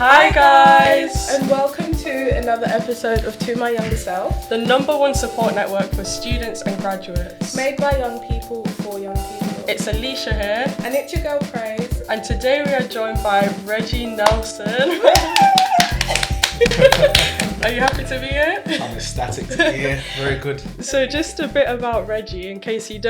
Hi guys! And welcome to another episode of To My Younger Self, the #1 support network for students and graduates. Made by young people for young people. It's Aleesha here. And it's your girl Praise. And today we are joined by Reggie Nelson. Are you happy to be here? I'm ecstatic to be here. Very good. So just a bit about Reggie, in case you've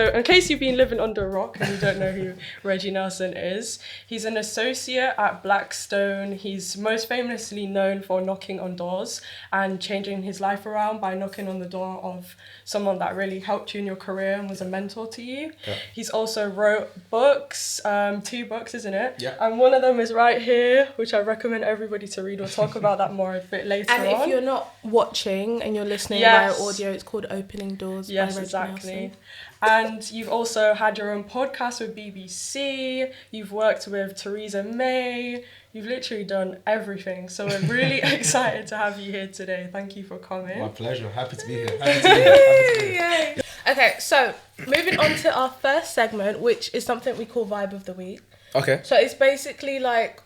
been living under a rock and you don't know who Reggie Nelson is. He's an associate at Blackstone. He's most famously known for knocking on doors and changing his life around by knocking on the door of someone that really helped you in your career and was a mentor to you. Yeah. He's also wrote books, 2 books, isn't it? Yeah. And one of them is right here, which I recommend everybody to read. We'll talk about that more a bit later And on. if you're not watching and you're listening Yes. via audio, it's called Opening Doors by Yes, Reggie exactly. Nelson. And you've also had your own podcast with BBC. You've worked with Theresa May. You've literally done everything. So we're really excited to have you here today. Thank you for coming. My pleasure. Happy to be here. Happy to be here. Yay. Okay, so moving on to our first segment, which is something we call Vibe of the Week. Okay. So it's basically like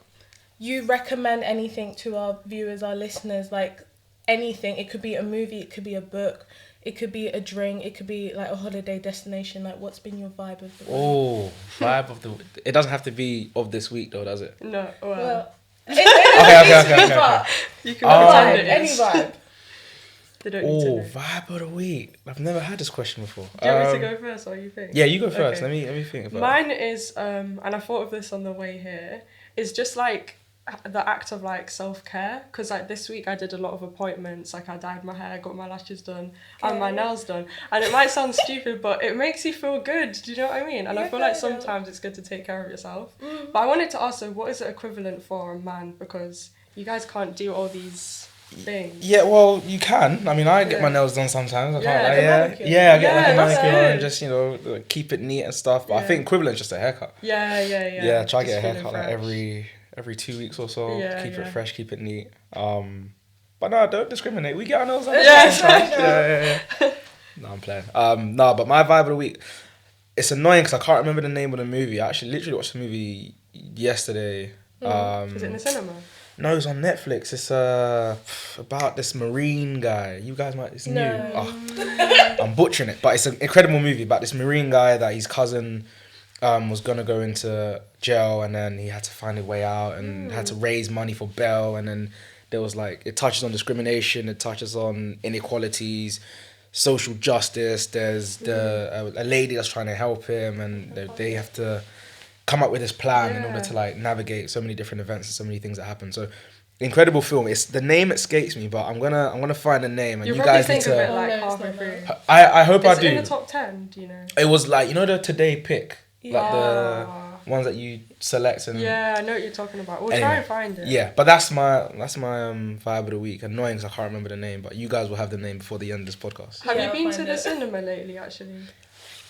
you recommend anything to our viewers, our listeners, like anything. It could be a movie, it could be a book, it could be a drink, it could be like a holiday destination. Like, what's been your vibe of the week? Oh, vibe of the week. It doesn't have to be of this week though, does it? No, Well, Okay. You can pretend it any is. vibe. They don't need to Oh, know. vibe of the week. I've never had this question before. Do you want me to go first, or you think? Yeah, you go first. Okay. Let me think about it. Mine is, and I thought of this on the way here, is just like the act of like self-care. Because like this week I did a lot of appointments. Like I dyed my hair, got my lashes done, and my nails done. And it might sound stupid, but it makes you feel good. Do you know what I mean? And I feel like sometimes it's good to take care of yourself. But I wanted to ask, so what is it equivalent for a man? Because you guys can't do all these things. Yeah, well, you can. I mean, I get my nails done sometimes. I Yeah, can't. the manicure. I get like a that's manicure good. and just like, keep it neat and stuff. But I think equivalent is just a haircut. Yeah. Yeah, try to Just get a feeling haircut like fresh. every 2 weeks or so. Yeah, keep yeah. it fresh, keep it neat. But no, don't discriminate. We get our nails done. Yes, sometimes. I know. Yeah. No, I'm playing. No, but my vibe of the week. It's annoying because I can't remember the name of the movie. I actually literally watched the movie yesterday. Is it in the cinema? No, it's on Netflix. It's about this marine guy. You guys might. It's new. No. Oh, I'm butchering it, but it's an incredible movie about this marine guy that his cousin was gonna go into jail, and then he had to find a way out and had to raise money for bail, and then there was like it touches on discrimination, it touches on inequalities, social justice. There's a lady that's trying to help him, and they have to come up with this plan in order to like navigate so many different events and so many things that happen. So incredible film. It's the name escapes me, but I'm gonna find the name, and You'll you probably guys need think of it to. like no, it's halfway not through. that. I hope Is I it do. in the top 10? Do you know? It was like the Today pick, like the Ah. ones that you select and Yeah, I know what you're talking about. We'll try Anyway, and find it. yeah. But that's my vibe of the week. Annoying because I can't remember the name, but you guys will have the name before the end of this podcast. Have Yeah, you I'll been to find the it. cinema lately, actually?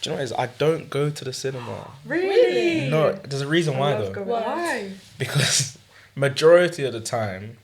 Do you know what it is? I don't go to the cinema. Really? No, there's a reason I why love though. going. Why? Why? Because majority of the time,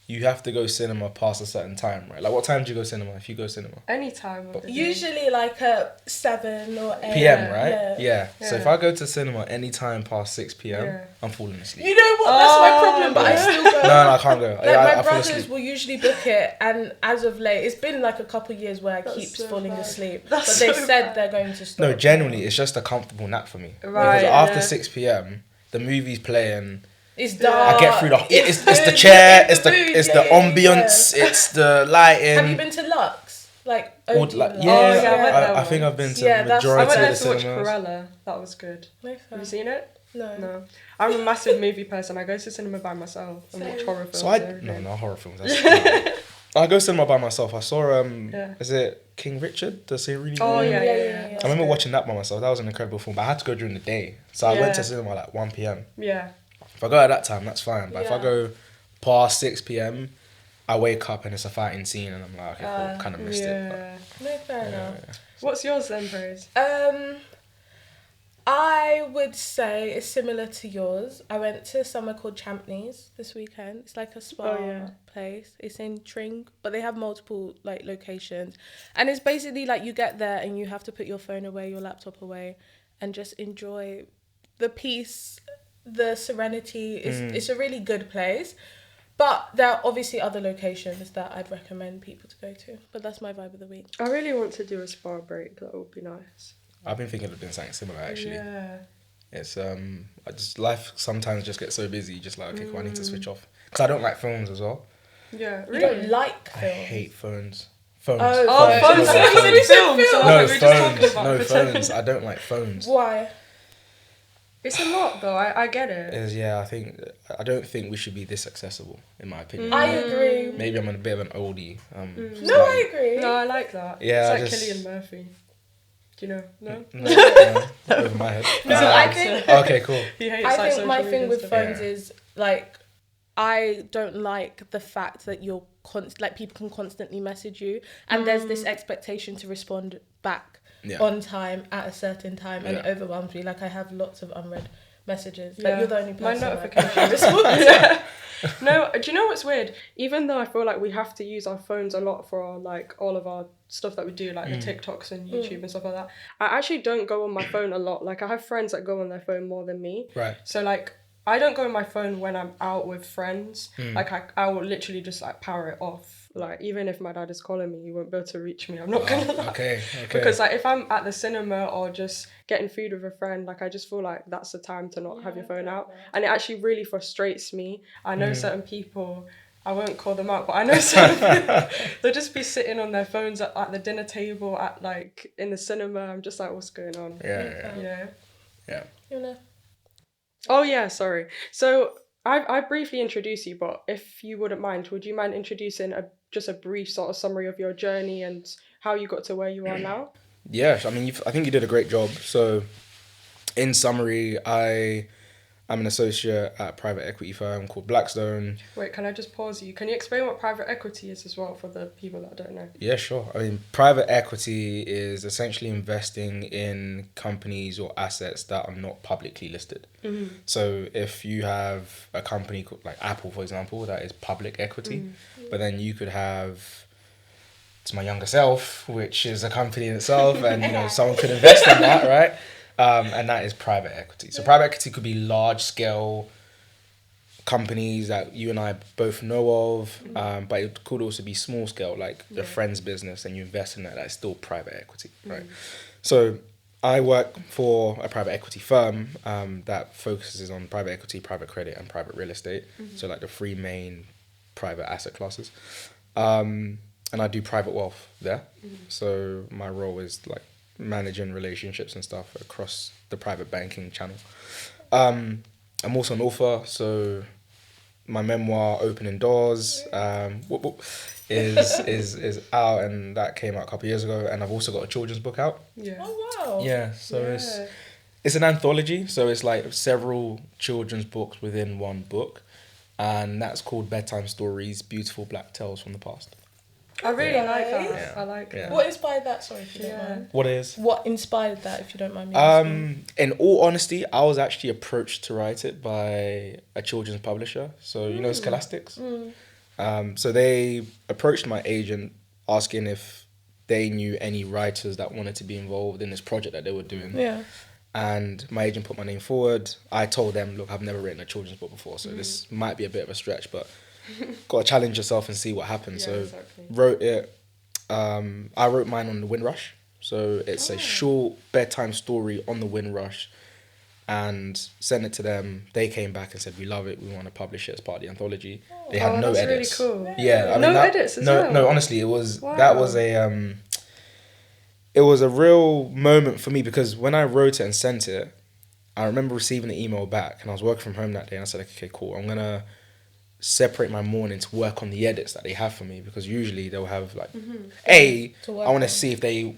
you have to go cinema past a certain time, right? Like, what time do you go cinema if you go cinema? Any time of the day. Usually like at 7 or 8 PM, right? Yeah. So Yeah. if I go to cinema any time past 6 PM, Yeah. I'm falling asleep. You know what? That's my problem, but I yeah. still go. No, I can't go. Like I my fall brothers asleep. will usually book it, and as of late, it's been like a couple of years where I That's keep so falling bad. asleep. That's but they so said bad. they're going to stop. No, genuinely, it's just a comfortable nap for me. Right, Because after yeah. 6 PM, the movie's playing. It's dark. I get through it's the good, chair, you it's get the mood, it's yeah, the yeah, ambience, yeah. it's the lighting. Have you been to Lux? Like, All, OG like Lux? yeah, Oh, yeah, I went there I think once. I've been to Yeah, the that's- I majority went there of to the watch cinemas. Cruella. That was good. No, Have fair. you seen it? No. No. I'm a massive movie person. I go to cinema by myself and watch Same. horror films. So and everything. no horror films. That's, I go cinema by myself. I saw Yeah. is it King Richard? The series? Oh, yeah. Yeah. I remember watching that by myself. That was an incredible film, but I had to go during the day, so I went Yeah. to cinema like 1 PM. Yeah. If I go at that time, that's fine. But if I Yeah. go past 6 PM, I wake up and it's a fighting scene, and I'm like, okay, cool, kind of missed it. But, Yeah. No, fair enough. What's yours then, Praise? I would say it's similar to yours. I went to somewhere called Champneys this weekend. It's like a spa place. It's in Tring, but they have multiple like locations. And it's basically like you get there and you have to put your phone away, your laptop away, and just enjoy the peace, the serenity. It's a really good place. But there are obviously other locations that I'd recommend people to go to. But that's my vibe of the week. I really want to do a spa break. That would be nice. I've been thinking of doing something similar actually. Yeah. It's life sometimes just gets so busy. Just like, okay, cool, I need to switch off because I don't like phones as well. Yeah. You Really? don't like I films? hate phones. Phones. Oh, phones. I thought you said films. So No we were just talking phones. about No pretending. phones. I don't like phones. Why? It's a lot though. I get it. I don't think we should be this accessible, in my opinion. I agree. Maybe I'm a bit of an oldie. No, I agree. No, I like that. Yeah, It's like Cillian Murphy. Do you know? No? No, over my head. I think Okay, cool. He hates I like think my social thing media with stuff. phones is like I don't like the fact that you're like people can constantly message you and there's this expectation to respond back on time at a certain time and it overwhelms me. Like I have lots of unread messages. Like you're the only person. My notification responds. No, do you know what's weird? Even though I feel like we have to use our phones a lot for our, like all of our stuff that we do, like the TikToks and YouTube and stuff like that, I actually don't go on my phone a lot. Like I have friends that go on their phone more than me. Right. So like I don't go on my phone when I'm out with friends. Like I will literally just like power it off. Like even if my dad is calling me, he won't be able to reach me. I'm not gonna lie. Okay. Because like if I'm at the cinema or just getting food with a friend, like I just feel like that's the time to not have your phone out. And it actually really frustrates me. I know certain people, I won't call them out, but I know certain people, they'll just be sitting on their phones at the dinner table, at like in the cinema. I'm just like, what's going on? Yeah. You know. Oh yeah, sorry. So I briefly introduced you, but if you wouldn't mind, would you mind introducing just a brief sort of summary of your journey and how you got to where you are now? Yeah, I mean, I think you did a great job. So, in summary, I'm an associate at a private equity firm called Blackstone. Wait, can I just pause you? Can you explain what private equity is as well for the people that don't know? Yeah, sure. I mean, private equity is essentially investing in companies or assets that are not publicly listed. Mm-hmm. So if you have a company called, like Apple, for example, that is public equity, but then you could have To My Younger Self, which is a company in itself, and someone could invest in that, right? And that is private equity. So private equity could be large scale companies that you and I both know of, but it could also be small scale, like a friend's business, and you invest in that. That's still private equity, right? So I work for a private equity firm that focuses on private equity, private credit, and private real estate. So like the three main private asset classes. And I do private wealth there. So my role is like managing relationships and stuff across the private banking channel. I'm also an author, so my memoir Opening Doors is out, and that came out a couple of years ago, and I've also got a children's book out. Yeah. Oh wow. Yeah, so it's an anthology, so it's like several children's books within one book, and that's called Bedtime Stories, Beautiful Black Tales from the Past. I really like that. Yeah. I like that. What inspired that? Sorry if you don't mind. What inspired that, if you don't mind me asking? In all honesty, I was actually approached to write it by a children's publisher. So, you know Scholastics? So they approached my agent asking if they knew any writers that wanted to be involved in this project that they were doing. Yeah. And my agent put my name forward. I told them, look, I've never written a children's book before, so this might be a bit of a stretch, but got to challenge yourself and see what happens. Yeah, so exactly. wrote it. I wrote mine on the Windrush. So it's a short bedtime story on the Windrush, and sent it to them. They came back and said, we love it. We want to publish it as part of the anthology. They had no that's edits. really cool. Yeah. I mean, Edits as well? No, honestly, it was, Wow. that was it was a real moment for me, because when I wrote it and sent it, I remember receiving the email back, and I was working from home that day, and I said, okay, cool, I'm going to separate my morning to work on the edits that they have for me, because usually they'll have like, I want to see if they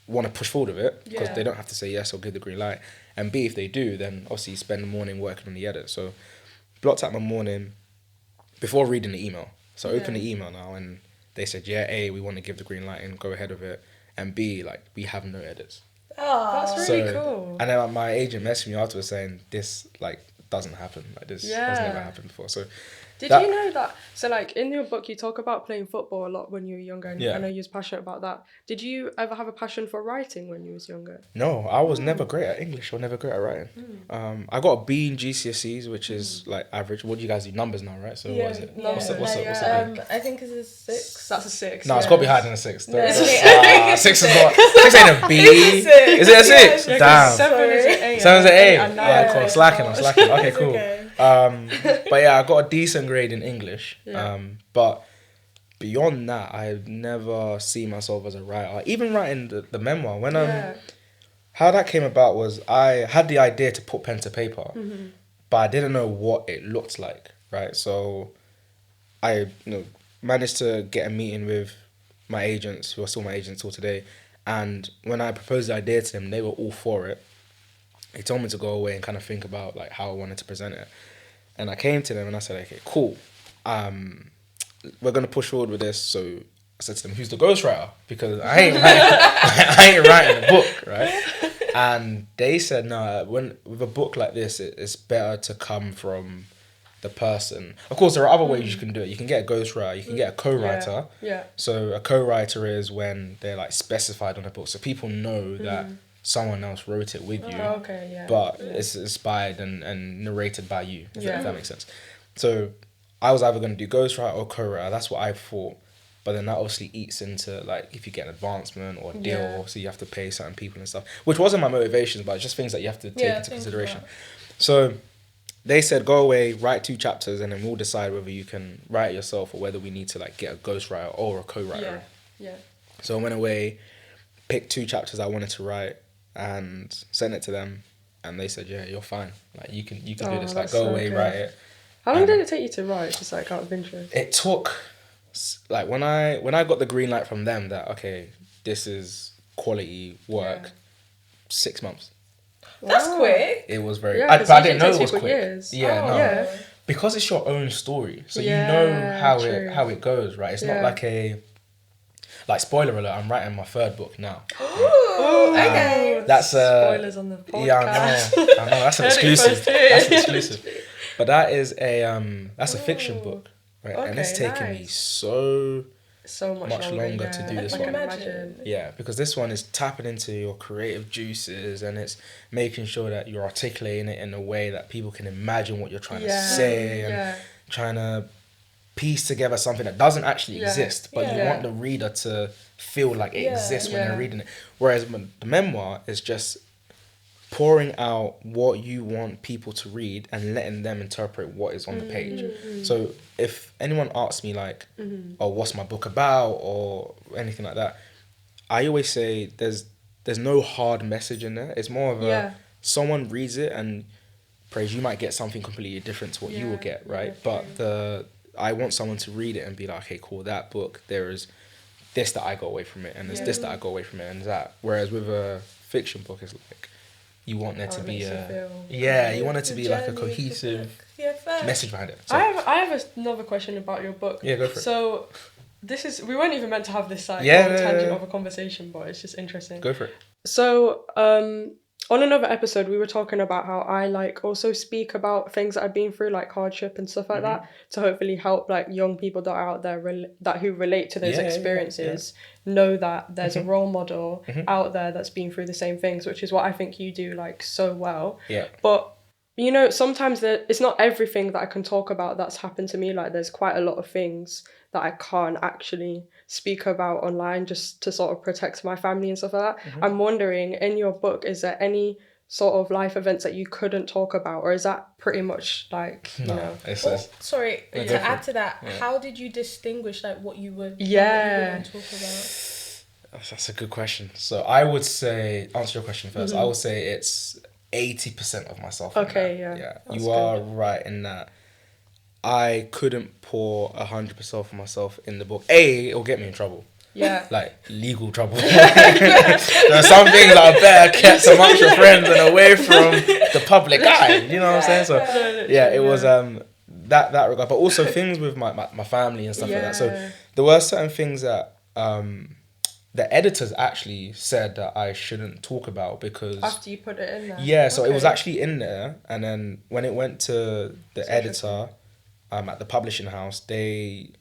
want to push forward with it, because they don't have to say yes or give the green light, and B, if they do, then obviously spend the morning working on the edit. So blocked out my morning before reading the email. So I opened the email now, and they said, yeah, A, we want to give the green light and go ahead with it, and B, like, we have no edits. Oh, That's really cool. And then my agent messaged me afterwards saying, this like doesn't happen, like this has never happened before. So Did you know that? So, like, in your book, you talk about playing football a lot when you were younger, and I know you was passionate about that. Did you ever have a passion for writing when you was younger? No, I was never great at English or never great at writing. I got a B in GCSEs, which is like average. What do you guys do? Numbers now, right? So what is it? What's it B? I think it's a 6. That's a 6. No, it's got to be higher than a 6. No, Six is not. 6 ain't a B. Is it a 6? Yeah, Damn. 7 is an A. 7's an A. And Alright, cool. I'm slacking. Okay, cool. Okay. But yeah, I got a decent grade in English. Yeah. But beyond that, I've never seen myself as a writer. Even writing the memoir, when how that came about was I had the idea to put pen to paper, but I didn't know what it looked like, right? So I managed to get a meeting with my agents, who are still my agents till today, and when I proposed the idea to them, they were all for it. They told me to go away and kind of think about like how I wanted to present it. And I came to them and I said, okay, cool. We're going to push forward with this. So I said to them, who's the ghostwriter? Because I ain't writing the book, right? And they said, no, with a book like this, it's better to come from the person. Of course, there are other ways you can do it. You can get a ghostwriter, you can get a co-writer. Yeah. So a co-writer is when they're like specified on a book. So people know that someone else wrote it with you, but it's inspired and narrated by you, if that makes sense. So I was either going to do ghostwriter or co-writer. That's what I thought. But then that obviously eats into, like, if you get an advancement or a deal, so you have to pay certain people and stuff, which wasn't my motivations, but it's just things that you have to take into consideration. So they said, go away, write 2 chapters, and then we'll decide whether you can write it yourself or whether we need to, like, get a ghostwriter or a co-writer. Yeah. So I went away, picked 2 chapters I wanted to write, and sent it to them, and they said, yeah, you're fine, like you can do this, like go away, write it. How long did it take you to write, just like out of interest? It took, like, when I got the green light from them that okay, this is quality work, 6 months. That's quick. It was very, but I didn't know it was quick. Years. Because it's your own story, so you know how it goes, right? It's not like spoiler alert, I'm writing my 3rd book now. Okay. That's spoilers on the podcast. Yeah, I know. That's an exclusive. But that is that's a fiction book, right? Okay, and it's taken me so much longer to do this one. Imagine. Yeah, because this one is tapping into your creative juices, and it's making sure that you're articulating it in a way that people can imagine what you're trying to say, and trying to piece together something that doesn't actually exist, but you want the reader to feel like it exists when they're reading it. Whereas the memoir is just pouring out what you want people to read and letting them interpret what is on the page. So if anyone asks me like, oh, what's my book about or anything like that, I always say there's no hard message in there. It's more of a someone reads it and praise, you might get something completely different to what you will get, right? But I want someone to read it and be like, okay, cool, that book, there is this that I got away from it, and there's this that I got away from it, and that. Whereas with a fiction book, it's like, you want there to be you want it to be like a cohesive message behind it. So, I have another question about your book. Yeah, go for it. So we weren't even meant to have this tangent of a conversation, but it's just interesting. Go for it. So on another episode, we were talking about how I like also speak about things that I've been through, like hardship and stuff like that, to hopefully help like young people that are out there who relate to those experiences know that there's a role model out there that's been through the same things, which is what I think you do like so well. Yeah. But sometimes it's not everything that I can talk about that's happened to me. Like there's quite a lot of things that I can't actually speak about online just to sort of protect my family and stuff like that. I'm wondering, in your book, is there any sort of life events that you couldn't talk about, or is that pretty much like, sorry, to add to that, how did you distinguish like what you would talk about? That's a good question. So I would say, answer your question first, I would say it's 80% of myself. Okay, yeah. You are right in that. I couldn't pour 100% of myself in the book. It'll get me in trouble. Yeah. Like, legal trouble. There are some things that are better kept amongst your friends and away from the public eye. You know what I'm saying? So, it was that regard. But also things with my family and stuff like that. So, there were certain things that the editors actually said that I shouldn't talk about because... After you put it in there? Yeah, so it was actually in there. And then when it went to the editor... at the publishing house, they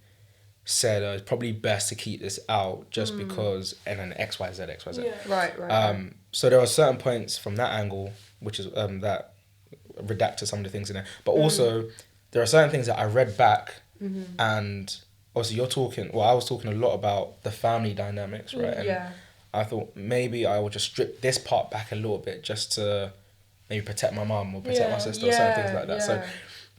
said it's probably best to keep this out just because, and then XYZ. Yeah. Right. So there are certain points from that angle, which is that redacted some of the things in there. But also, there are certain things that I read back, and obviously I was talking a lot about the family dynamics, right? And Yeah. I thought maybe I would just strip this part back a little bit just to maybe protect my mum or protect my sister or certain things like that. So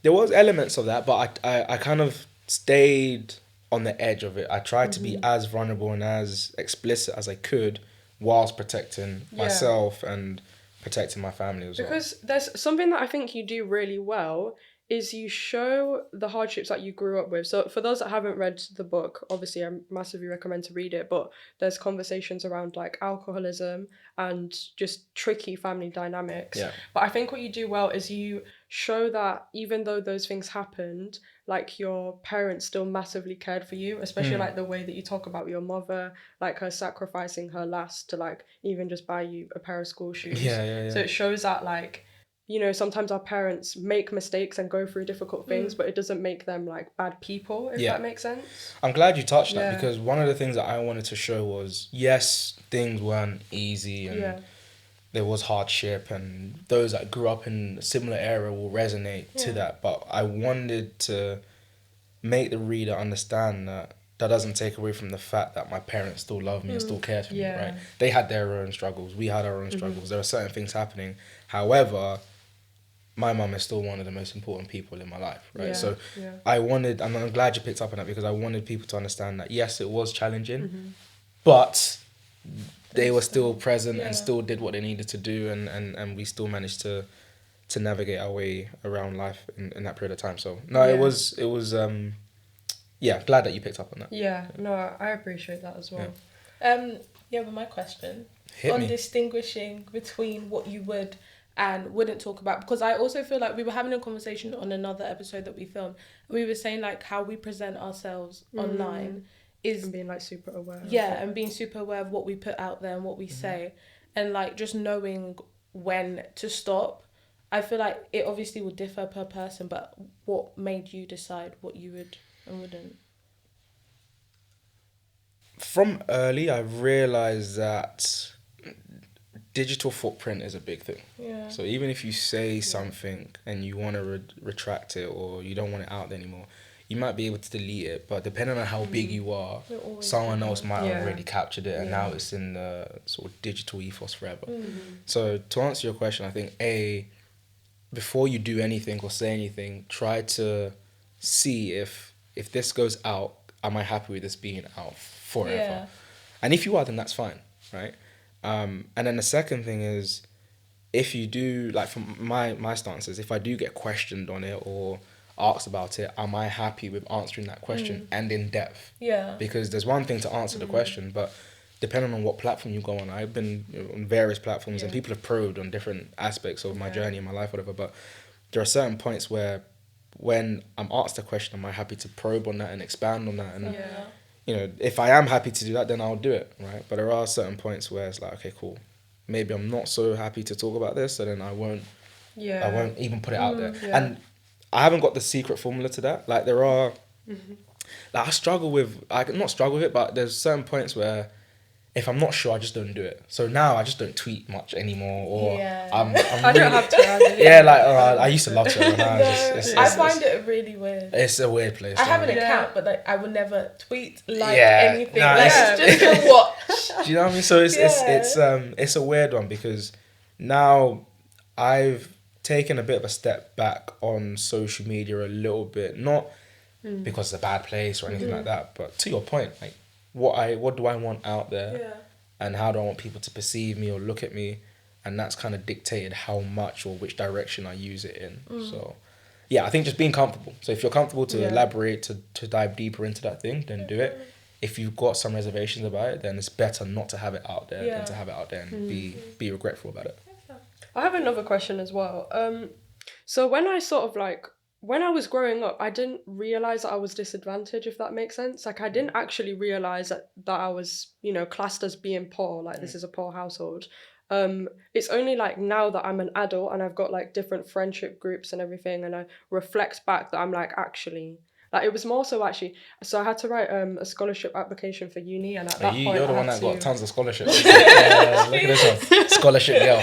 there was elements of that, but I kind of stayed on the edge of it. I tried to be as vulnerable and as explicit as I could whilst protecting myself and protecting my family as well. Because there's something that I think you do really well is you show the hardships that you grew up with. So for those that haven't read the book, obviously I massively recommend to read it, but there's conversations around like alcoholism and just tricky family dynamics. Yeah. But I think what you do well is you show that even though those things happened, like your parents still massively cared for you, especially like the way that you talk about your mother, like her sacrificing her last to like even just buy you a pair of school shoes. Yeah. So it shows that like, you know, sometimes our parents make mistakes and go through difficult things, but it doesn't make them like bad people, if that makes sense. I'm glad you touched that, because one of the things that I wanted to show was, yes, things weren't easy and there was hardship, and those that grew up in a similar era will resonate to that. But I wanted to make the reader understand that doesn't take away from the fact that my parents still love me and still cared for me, right? They had their own struggles. We had our own struggles. There were certain things happening. However, my mum is still one of the most important people in my life, right? So I wanted, and I'm glad you picked up on that, because I wanted people to understand that, yes, it was challenging, but they were still present and still did what they needed to do, and we still managed to navigate our way around life in that period of time. So it was glad that you picked up on that. Yeah, no, I appreciate that as well. But my question on distinguishing between what you would and wouldn't talk about, because I also feel like we were having a conversation on another episode that we filmed, and we were saying like how we present ourselves online is, and being like super aware. And being super aware of what we put out there and what we say, and like just knowing when to stop. I feel like it obviously will differ per person, but what made you decide what you would and wouldn't? From early, I realized that digital footprint is a big thing. Yeah. So even if you say something and you want to retract it, or you don't want it out there anymore, you might be able to delete it, but depending on how big you are, someone else might have already captured it, and now it's in the sort of digital ethos forever. So to answer your question, I think before you do anything or say anything, try to see if this goes out, am I happy with this being out forever? Yeah. And if you are, then that's fine, right? And then the second thing is, if you do, like from my stances, if I do get questioned on it or asked about it, am I happy with answering that question and in depth? Yeah. Because there's one thing to answer the question, but depending on what platform you go on, I've been on various platforms and people have probed on different aspects of my journey in my life, whatever. But there are certain points where, when I'm asked a question, am I happy to probe on that and expand on that? And you know, if I am happy to do that, then I'll do it, right? But there are certain points where it's like, okay, cool, maybe I'm not so happy to talk about this, so then I won't even put it out there. And I haven't got the secret formula to that. Like there are, like I not struggle with it, but there's certain points where if I'm not sure, I just don't do it. So now I just don't tweet much anymore, or I'm I don't have to. I used to love to. I find it really weird. It's a weird place. I have an account, but like I would never tweet anything. No, it's just to watch. Do you know what I mean? So it's a weird one, because now I've taken a bit of a step back on social media a little bit, not because it's a bad place or anything like that, but to your point, like what do I want out there, and how do I want people to perceive me or look at me, and that's kind of dictated how much or which direction I use it in. So I think just being comfortable. So if you're comfortable to elaborate, to dive deeper into that thing, then do it. If you've got some reservations about it, then it's better not to have it out there than to have it out there and be regretful about it. I have another question as well. So when I was growing up, I didn't realise that I was disadvantaged, if that makes sense. Like I didn't actually realise that I was, classed as being poor, like this is a poor household. It's only like now that I'm an adult and I've got like different friendship groups and everything, and I reflect back that I'm like, actually, like it was more so actually. So I had to write a scholarship application for uni, and at that point You're the I one had that to... got tons of scholarships. Look at this one, scholarship girl.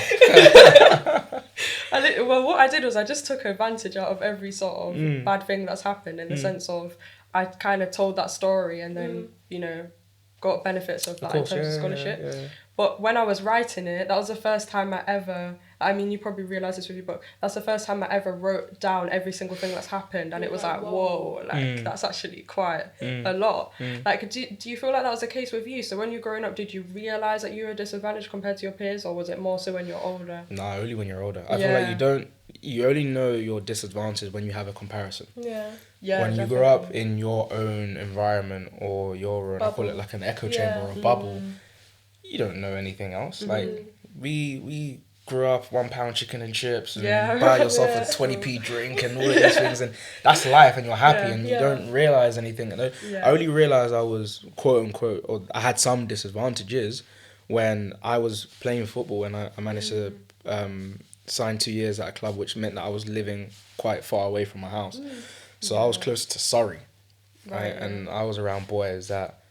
Well, what I did was I just took advantage out of every sort of bad thing that's happened, in the sense of I kind of told that story and then, you know, got benefits of that in terms of scholarship. Yeah. But when I was writing it, that was the first time I ever... I mean, you probably realise this with your book. That's the first time I ever wrote down every single thing that's happened, and it was like, whoa, like that's actually quite a lot. Like, do you feel like that was the case with you? So when you were growing up, did you realise that you were disadvantaged compared to your peers, or was it more so when you're older? No, only when you're older. I feel like you only know your disadvantage when you have a comparison. Yeah. Yeah. When you grow up in your own environment or your own, I call it like an echo chamber or a bubble, you don't know anything else. Like we grew up £1 chicken and chips and buy yourself a 20p drink and all of these things, and that's life, and you're happy and you don't realize anything. I only realized I was quote unquote, or I had some disadvantages when I was playing football, and I managed to sign 2 years at a club, which meant that I was living quite far away from my house. So I was close to Surrey, right? And I was around boys that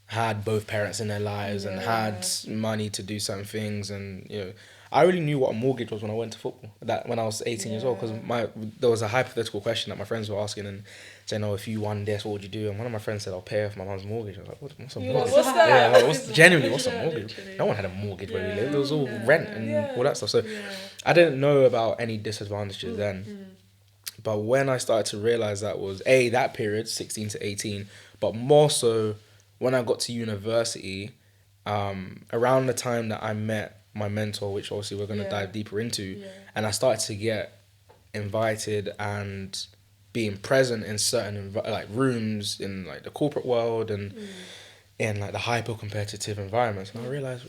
had both parents in their lives and had money to do certain things, and you know, I really knew what a mortgage was when I went to football. That when I was 18 years old, because there was a hypothetical question that my friends were asking and saying, "Oh, if you won this, what would you do?" And one of my friends said, "I'll pay off my mum's mortgage." I was like, "What's a mortgage?" What's that? Yeah, like, what's a mortgage? No one had a mortgage where we lived. It was all rent and all that stuff. So I didn't know about any disadvantages then. But when I started to realize that was that period, 16 to 18, but more so when I got to university, around the time that I met my mentor, which obviously we're going to dive deeper into, and I started to get invited and being present in certain like rooms in like the corporate world and in like the hyper competitive environments, and I realized,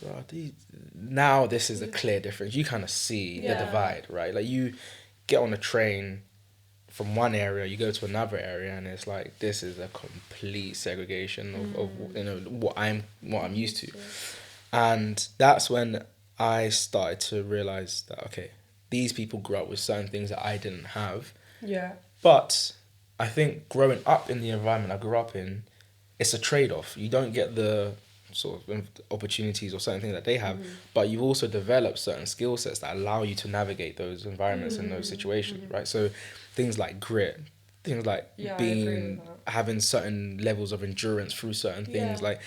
now this is a clear difference. You kind of see the divide, right? Like you get on a train from one area, you go to another area, and it's like this is a complete segregation of you know what I'm used to. And that's when I started to realize that, okay, these people grew up with certain things that I didn't have. Yeah. But I think growing up in the environment I grew up in, it's a trade-off. You don't get the sort of opportunities or certain things that they have, but you've also developed certain skill sets that allow you to navigate those environments and those situations, right? So things like grit, things like having certain levels of endurance through certain things. Like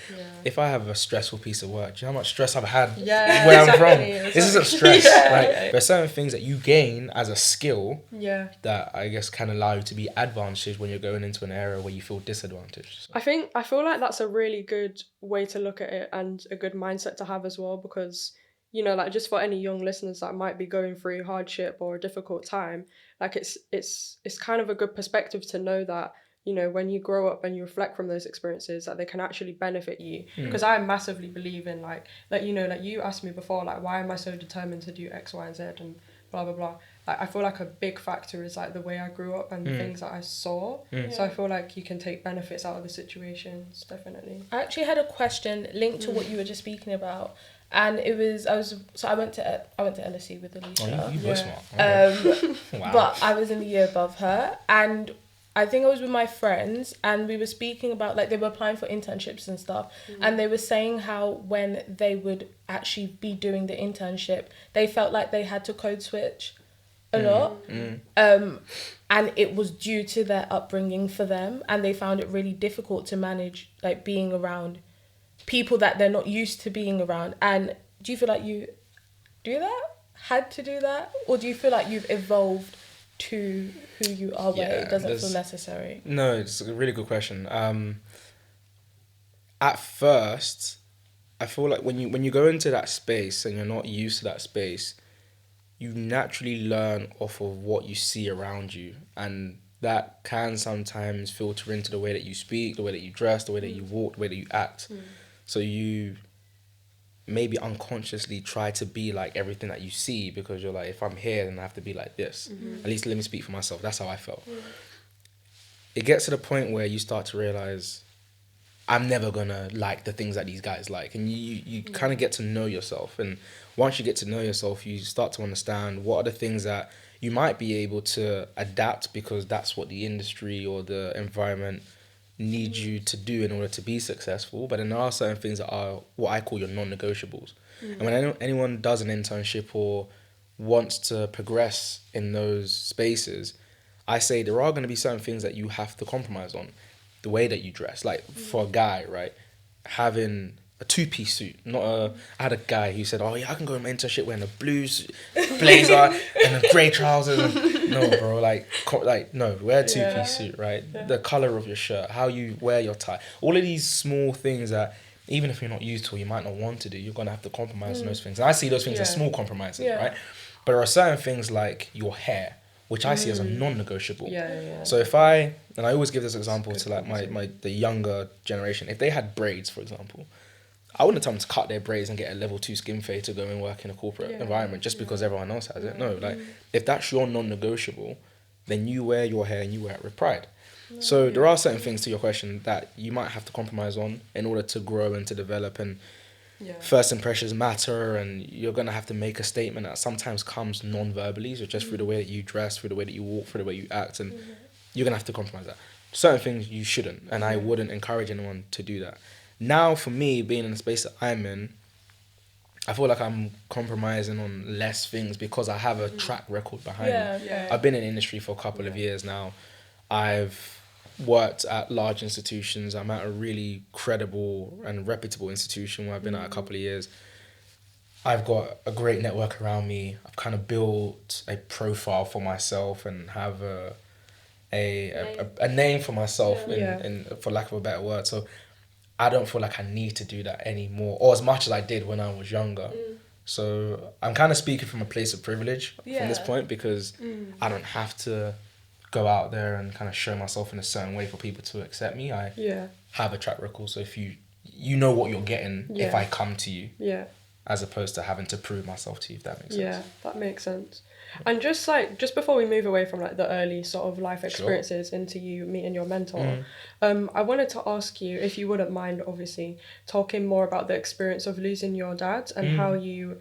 if I have a stressful piece of work, do you know how much stress I've had where I'm from? This isn't stress, right? There's certain things that you gain as a skill that I guess can allow you to be advantaged when you're going into an area where you feel disadvantaged. So. I feel like that's a really good way to look at it, and a good mindset to have as well, because, you know, like just for any young listeners that might be going through hardship or a difficult time, like it's kind of a good perspective to know that, you know, when you grow up and you reflect from those experiences, that they can actually benefit you. Because I massively believe in like, you know, like you asked me before, like, why am I so determined to do X, Y, and Z and blah, blah, blah. Like, I feel like a big factor is like the way I grew up and the things that I saw. So I feel like you can take benefits out of the situations, definitely. I actually had a question linked to what you were just speaking about. And it was, I went to LSE with Aleesha. Oh, you were smart. Okay. Wow. But I was in the year above her, and I think I was with my friends, and we were speaking about, like, they were applying for internships and stuff, and they were saying how when they would actually be doing the internship, they felt like they had to code switch a lot, and it was due to their upbringing for them, and they found it really difficult to manage, like, being around people that they're not used to being around. And do you feel like you had to do that, or do you feel like you've evolved to who you are where it doesn't feel necessary? No, it's a really good question. At first, I feel like when you go into that space and you're not used to that space, you naturally learn off of what you see around you, and that can sometimes filter into the way that you speak, the way that you dress, the way that you walk, the way that you act. So you maybe unconsciously try to be like everything that you see, because you're like, if I'm here, then I have to be like this. At least let me speak for myself. That's how I felt. It gets to the point where you start to realize, I'm never gonna like the things that these guys like. And you kind of get to know yourself. And once you get to know yourself, you start to understand what are the things that you might be able to adapt because that's what the industry or the environment needs you to do in order to be successful. But then there are certain things that are what I call your non-negotiables. And when anyone does an internship or wants to progress in those spaces, I say there are going to be certain things that you have to compromise on. The way that you dress, like for a guy, right, having a two-piece suit, not a. I had a guy who said, "Oh yeah, I can go in my internship wearing a blue blazer and a grey trousers." And, no, bro, no, wear a two-piece suit, right? Yeah. The color of your shirt, how you wear your tie, all of these small things that even if you're not used to, or you might not want to do, you're gonna have to compromise on those things. And I see those things as small compromises, right? But there are certain things like your hair, which I see as a non-negotiable. So if I always give this example to like the younger generation, if they had braids, for example, I wouldn't tell them to cut their braids and get a level 2 skin fade to go and work in a corporate environment just because everyone else has it. No, like if that's your non-negotiable, then you wear your hair and you wear it with pride. So there are certain things to your question that you might have to compromise on in order to grow and to develop, and first impressions matter, and you're going to have to make a statement that sometimes comes non-verbally, so just through the way that you dress, through the way that you walk, through the way you act, and you're going to have to compromise that. Certain things you shouldn't, and I wouldn't encourage anyone to do that. Now, for me, being in the space that I'm in, I feel like I'm compromising on less things because I have a track record behind me. I've been in the industry for a couple of years now. I've worked at large institutions. I'm at a really credible and reputable institution where I've been at a couple of years. I've got a great network around me. I've kind of built a profile for myself and have a name for myself, in for lack of a better word. So I don't feel like I need to do that anymore, or as much as I did when I was younger. So I'm kind of speaking from a place of privilege from this point, because I don't have to go out there and kind of show myself in a certain way for people to accept me. I have a track record, so if you know what you're getting if I come to you, as opposed to having to prove myself to you, if that makes sense. Yeah, that makes sense. And just before we move away from like the early sort of life experiences into you meeting your mentor, I wanted to ask you if you wouldn't mind, obviously, talking more about the experience of losing your dad and how you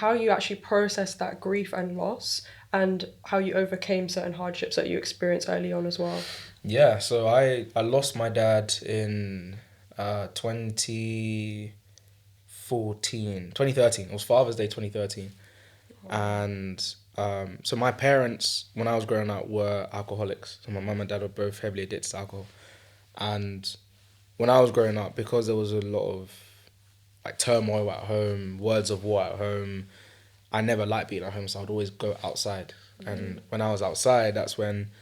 actually processed that grief and loss, and how you overcame certain hardships that you experienced early on as well. Yeah, so I lost my dad in 2013. It was Father's Day 2013. And so my parents, when I was growing up, were alcoholics. So my mum and dad were both heavily addicted to alcohol. And when I was growing up, because there was a lot of like turmoil at home, words of war at home, I never liked being at home, so I'd always go outside. And when I was outside, that's when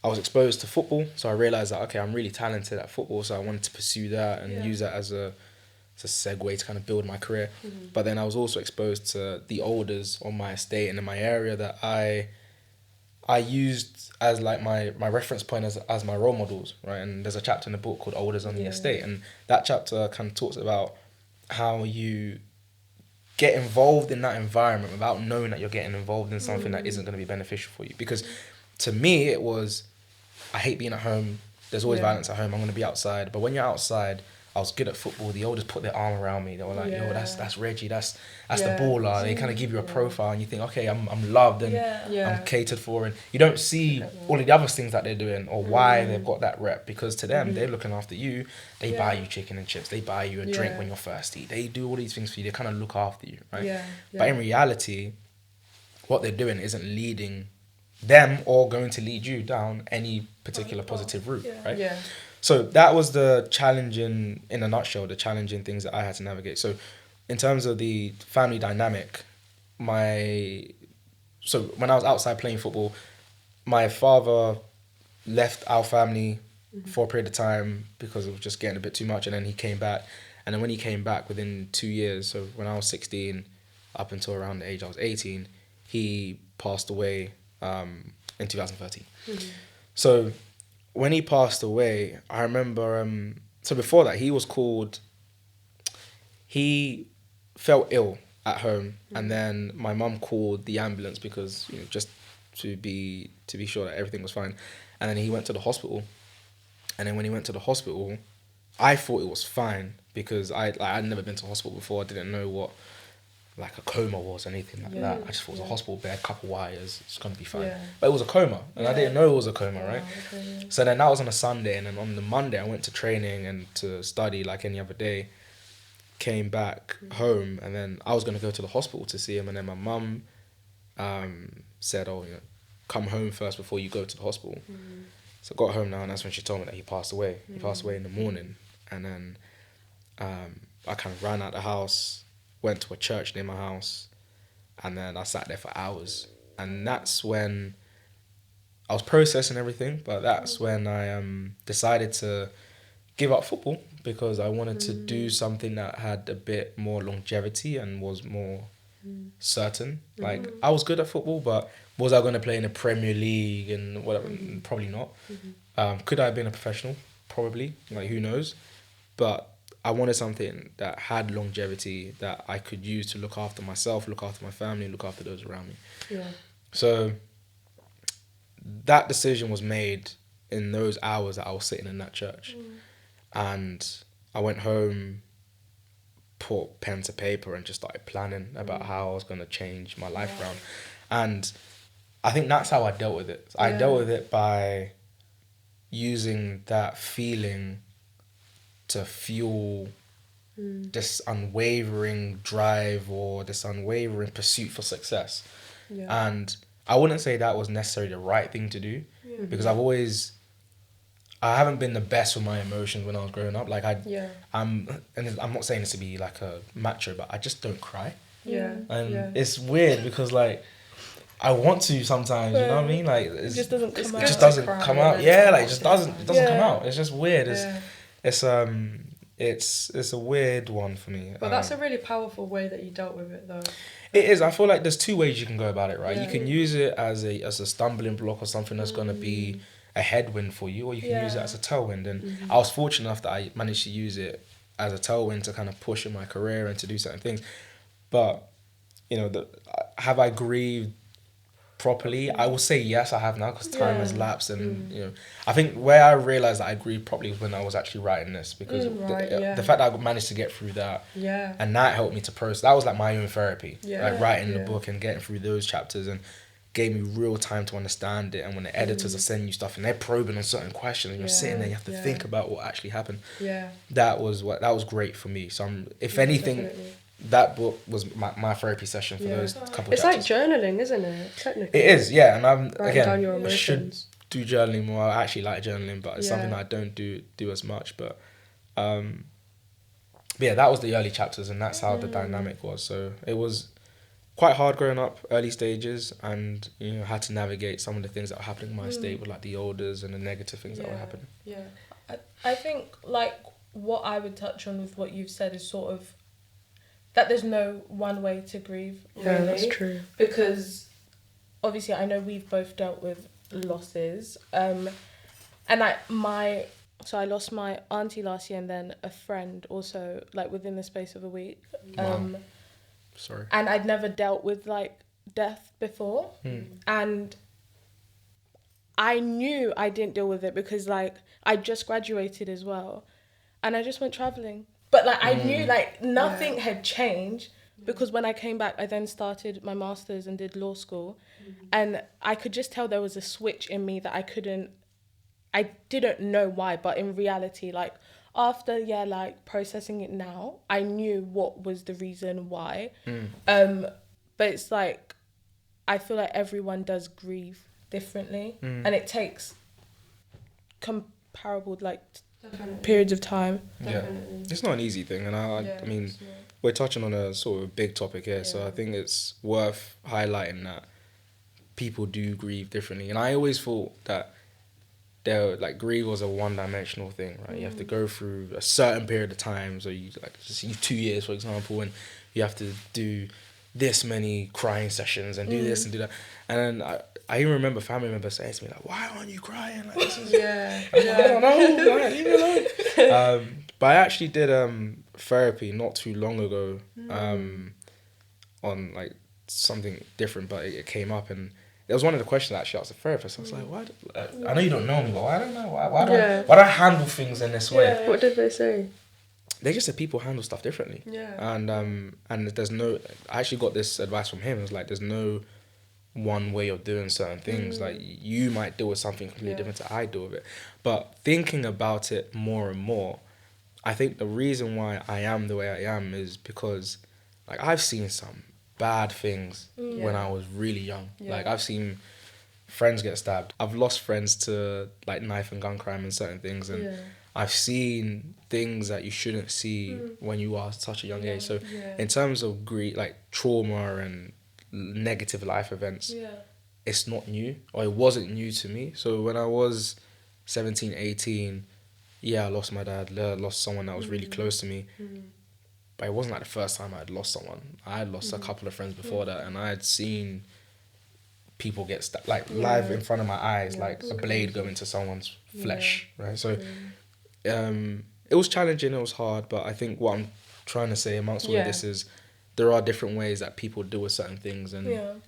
I was exposed to football. So I realised that, okay, I'm really talented at football, so I wanted to pursue that and use that as a segue to kind of build my career. But then I was also exposed to the elders on my estate and in my area that I used as like my reference point as my role models, right? And there's a chapter in the book called Elders on the Estate, and that chapter kind of talks about how you get involved in that environment without knowing that you're getting involved in something that isn't going to be beneficial for you. Because to me, it was, I hate being at home. There's always violence at home. I'm going to be outside. But when you're outside, I was good at football. The elders put their arm around me. They were like, yo, that's Reggie. That's the baller. They kind of give you a profile and you think, okay, I'm loved and I'm catered for. And you don't see all of the other things that they're doing or why they've got that rep. Because to them, they're looking after you. They buy you chicken and chips. They buy you a drink when you're thirsty. They do all these things for you. They kind of look after you, right? But in reality, what they're doing isn't leading them or going to lead you down any particular positive route, right? So that was the challenging, in a nutshell, the challenging things that I had to navigate. So in terms of the family dynamic, so when I was outside playing football, my father left our family for a period of time because it was just getting a bit too much, and then he came back. And then when he came back within 2 years, so when I was 16 up until around the age I was 18, he passed away in 2013. So when he passed away, I remember, so before that, he felt ill at home, and then my mum called the ambulance because, just to be sure that everything was fine. And then he went to the hospital, and then when he went to the hospital, I thought it was fine because I'd never been to hospital before. I didn't know what like a coma was or anything like that. I just thought it was a hospital bed, couple wires, it's gonna be fine. Yeah. But it was a coma, and I didn't know it was a coma, right? Okay, yeah. So then that was on a Sunday, and then on the Monday I went to training and to study like any other day. Came back home, and then I was gonna go to the hospital to see him, and then my mum said, "Oh, come home first before you go to the hospital." So I got home now, and that's when she told me that he passed away. He passed away in the morning, and then I kind of ran out the house, went to a church near my house, and then I sat there for hours. And that's when I was processing everything, but that's when I decided to give up football because I wanted to do something that had a bit more longevity and was more certain. Like, I was good at football, but was I going to play in the Premier League and whatever? Probably not. Could I have been a professional? Probably. Like, who knows? But I wanted something that had longevity that I could use to look after myself, look after my family, look after those around me. Yeah. So that decision was made in those hours that I was sitting in that church. And I went home, put pen to paper and just started planning about how I was going to change my life around. And I think that's how I dealt with it. I dealt with it by using that feeling to fuel this unwavering drive or this unwavering pursuit for success. Yeah. And I wouldn't say that was necessarily the right thing to do because I haven't been the best with my emotions when I was growing up. Like I'm not saying this to be like a macho, but I just don't cry. Yeah. And it's weird because like I want to sometimes, you know what I mean? Like it just doesn't come out. It just doesn't come out. Yeah, like it just doesn't come out. It's just weird. It's a weird one for me. But that's a really powerful way that you dealt with it, though. It is. I feel like there's two ways you can go about it, right? You can use it as a stumbling block or something that's gonna be a headwind for you, or you can use it as a tailwind. And I was fortunate enough that I managed to use it as a tailwind to kind of push in my career and to do certain things. But have I grieved properly? I will say yes, I have now because time has lapsed, and I think where I realized that I grieved properly was when I was actually writing this because the fact that I managed to get through that, and that helped me to process. That was like my own therapy, like writing the book and getting through those chapters, and gave me real time to understand it. And when the editors are sending you stuff and they're probing on certain questions, and you're sitting there, you have to think about what actually happened. That was great for me. So if anything. Definitely. That book was my therapy session for those couple It's chapters. like journaling, isn't it? Technically. It is, yeah. And I'm Writing down your I should emotions. do journaling more. I actually like journaling, but it's something that I don't do as much. But that was the early chapters, and that's how the dynamic was. So it was quite hard growing up, early stages, and had to navigate some of the things that were happening in my estate with like the orders and the negative things that were happening. Yeah, I think like what I would touch on with what you've said is sort of that there's no one way to grieve, really. Yeah, that's true. Because obviously I know we've both dealt with losses. And I lost my auntie last year and then a friend also, like within the space of a week. Wow. Sorry. And I'd never dealt with like death before. And I knew I didn't deal with it because like I just graduated as well. And I just went travelling. But like I knew like nothing had changed because when I came back, I then started my master's and did law school, and I could just tell there was a switch in me that I didn't know why, but in reality, like after like processing it now, I knew what was the reason why. But it's like I feel like everyone does grieve differently, and it takes comparable like. Periods of time. Definitely. It's not an easy thing, and I mean, we're touching on a sort of big topic here, so I think it's worth highlighting that people do grieve differently. And I always thought that grief was a one-dimensional thing, right? You have to go through a certain period of time, so you like just 2 years, for example, and you have to do this many crying sessions and do this and do that. And then I even remember family members saying to me like, "Why aren't you crying? Like this is I don't know, like, leave me alone." But I actually did therapy not too long ago on like something different, but it came up, and It was one of the questions I actually asked the therapist. I was like, I know you don't know me, but I don't know. Why do I handle things in this way? Yeah. What did they say? They just said people handle stuff differently. Yeah. And there's no... I actually got this advice from him. It was like, there's no one way of doing certain things. Like, you might deal with something completely different to I deal with it. But thinking about it more and more, I think the reason why I am the way I am is because, like, I've seen some bad things when I was really young. Like, I've seen friends get stabbed. I've lost friends to, like, knife and gun crime and certain things. And I've seen things that you shouldn't see when you are such a young age. So in terms of grief, like, trauma and negative life events, it's not new, or it wasn't new to me. So when I was 17, 18, I lost my dad, lost someone that was really close to me. But it wasn't like the first time I had lost someone. I had lost a couple of friends before that, and I had seen people get stabbed, like, live in front of my eyes, like a blade go into someone's flesh, right? So it was challenging, it was hard, but I think what I'm trying to say amongst all of this is there are different ways that people deal with certain things. And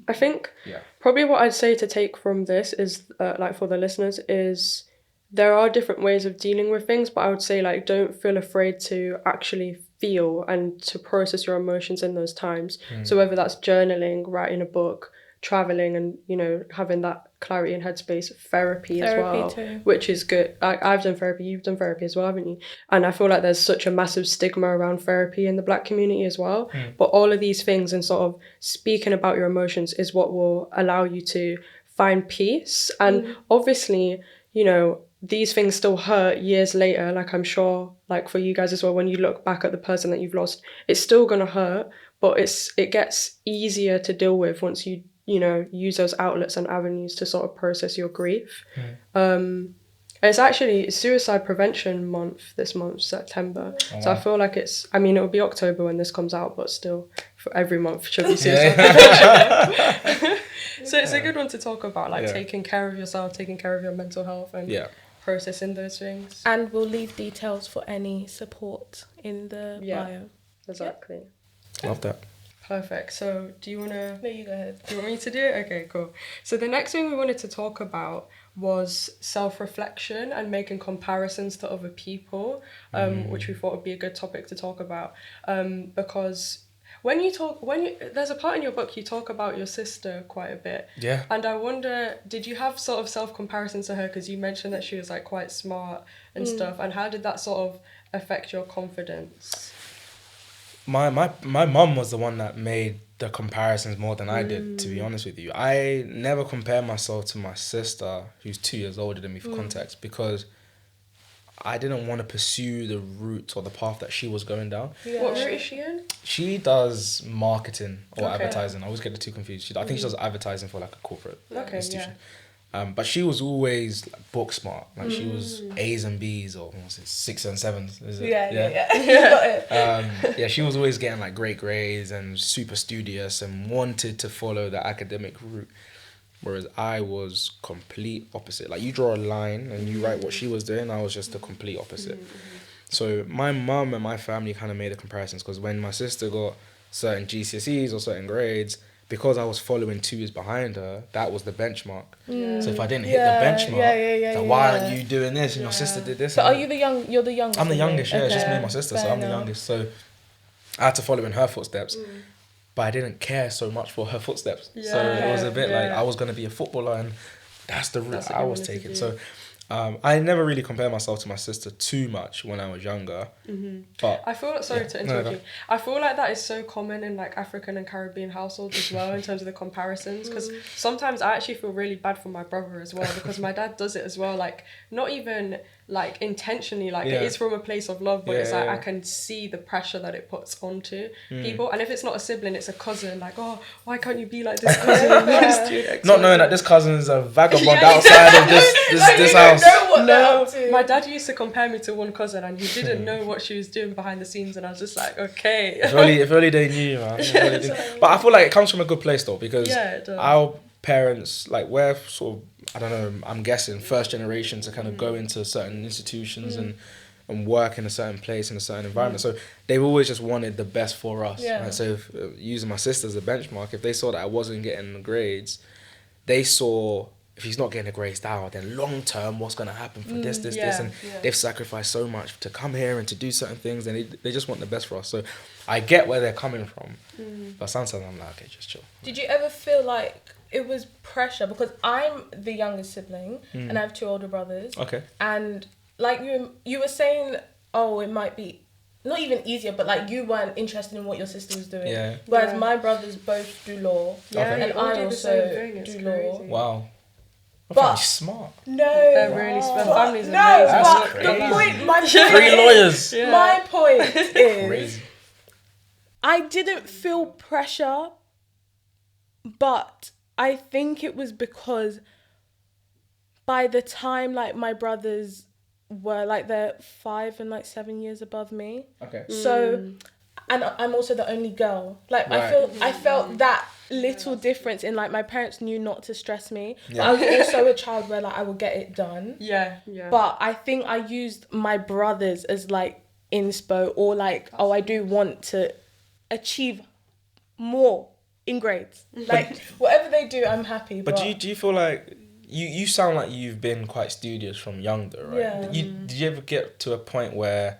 I think probably what I'd say to take from this is, like, for the listeners, is there are different ways of dealing with things, but I would say, like, don't feel afraid to actually feel and to process your emotions in those times. So whether that's journaling, writing a book, traveling, and, you know, having that clarity and headspace, therapy as well too, which is good. I've done therapy, you've done therapy as well, haven't you? And I feel like there's such a massive stigma around therapy in the Black community as well. But all of these things and sort of speaking about your emotions is what will allow you to find peace. And obviously, you know, these things still hurt years later. Like, I'm sure, like, for you guys as well, when you look back at the person that you've lost, it's still gonna hurt, but it gets easier to deal with once you know, use those outlets and avenues to sort of process your grief. It's actually Suicide Prevention Month this month, September. So I feel like it'll be October when this comes out, but still, for every month should be Suicide Prevention. So it's a good one to talk about, like, taking care of yourself, taking care of your mental health, and processing those things. And we'll leave details for any support in the bio. Exactly. Love that. Perfect. So do you want to... No, you go ahead. Do you want me to do it? Okay, cool. So the next thing we wanted to talk about was self-reflection and making comparisons to other people, which we thought would be a good topic to talk about. Because there's a part in your book you talk about your sister quite a bit. Yeah. And I wonder, did you have sort of self-comparisons to her? Because you mentioned that she was, like, quite smart and stuff. And how did that sort of affect your confidence? My mum was the one that made the comparisons more than I did, to be honest with you. I never compared myself to my sister, who's 2 years older than me, for context, because I didn't want to pursue the route or the path that she was going down. Yeah. What route is she in? She does marketing or advertising. I always get the two confused. I think she does advertising for, like, a corporate institution. But she was always, like, book smart. Like, she was A's and B's, or what was it, 6 and 7s, is it? Yeah. She was always getting, like, great grades and super studious and wanted to follow the academic route. Whereas I was complete opposite. Like, you draw a line and you write what she was doing, I was just the complete opposite. So my mum and my family kind of made the comparisons, because when my sister got certain GCSEs or certain grades, because I was following 2 years behind her, that was the benchmark. So if I didn't hit the benchmark, why aren't you doing this? And your sister did this. So are you you're the youngest? I'm the youngest, it's just me and my sister, so I'm the youngest. So I had to follow in her footsteps. But I didn't care so much for her footsteps. So it was a bit like I was going to be a footballer, and that's the route I was taking. So I never really compared myself to my sister too much when I was younger. But I feel, sorry to interrupt you, I feel like that is so common in, like, African and Caribbean households as well, in terms of the comparisons, because sometimes I actually feel really bad for my brother as well, because my dad does it as well, like, not even, like, intentionally, like, it is from a place of love, but it's like I can see the pressure that it puts onto people. And if it's not a sibling, it's a cousin, like, oh, why can't you be like this cousin? Not knowing that this cousin is a vagabond outside of this house. My dad used to compare me to one cousin, and he didn't know what she was doing behind the scenes, and I was just like, okay. If only they knew, man. But I feel like it comes from a good place, though, because our parents, like, we're sort of, I don't know, I'm guessing first generation to kind of go into certain institutions and and work in a certain place, in a certain environment. So they've always just wanted the best for us. Yeah. Right? So if, using my sister as a benchmark, if they saw that I wasn't getting the grades, they saw if he's not getting the grades now, then long term, what's going to happen for this, and they've sacrificed so much to come here and to do certain things, and they just want the best for us. So I get where they're coming from, but sometimes I'm like, okay, just chill. Did you ever feel like it was pressure? Because I'm the youngest sibling, and I have 2 older brothers. Okay. And like you were saying, oh, it might be not even easier, but like you weren't interested in what your sister was doing. Yeah. Whereas my brothers both do law. Yeah, Okay. And I also do law. Wow. But smart. No, They're really smart. Families are no, amazing. but That's the point, my point, 3 lawyers. Yeah. my point is, Crazy. I didn't feel pressure, but I think it was because by the time like my brothers were like they're 5 and like 7 years above me. Okay. So, and I'm also the only girl. Like Right. I felt that little difference in like my parents knew not to stress me. Yeah. I was also a child where like I would get it done. Yeah. But I think I used my brothers as like inspo, or like, oh, I do want to achieve more in grades. Like whatever they do, I'm happy. But do you feel like you sound like you've been quite studious from young though, right? Yeah. Did you ever get to a point where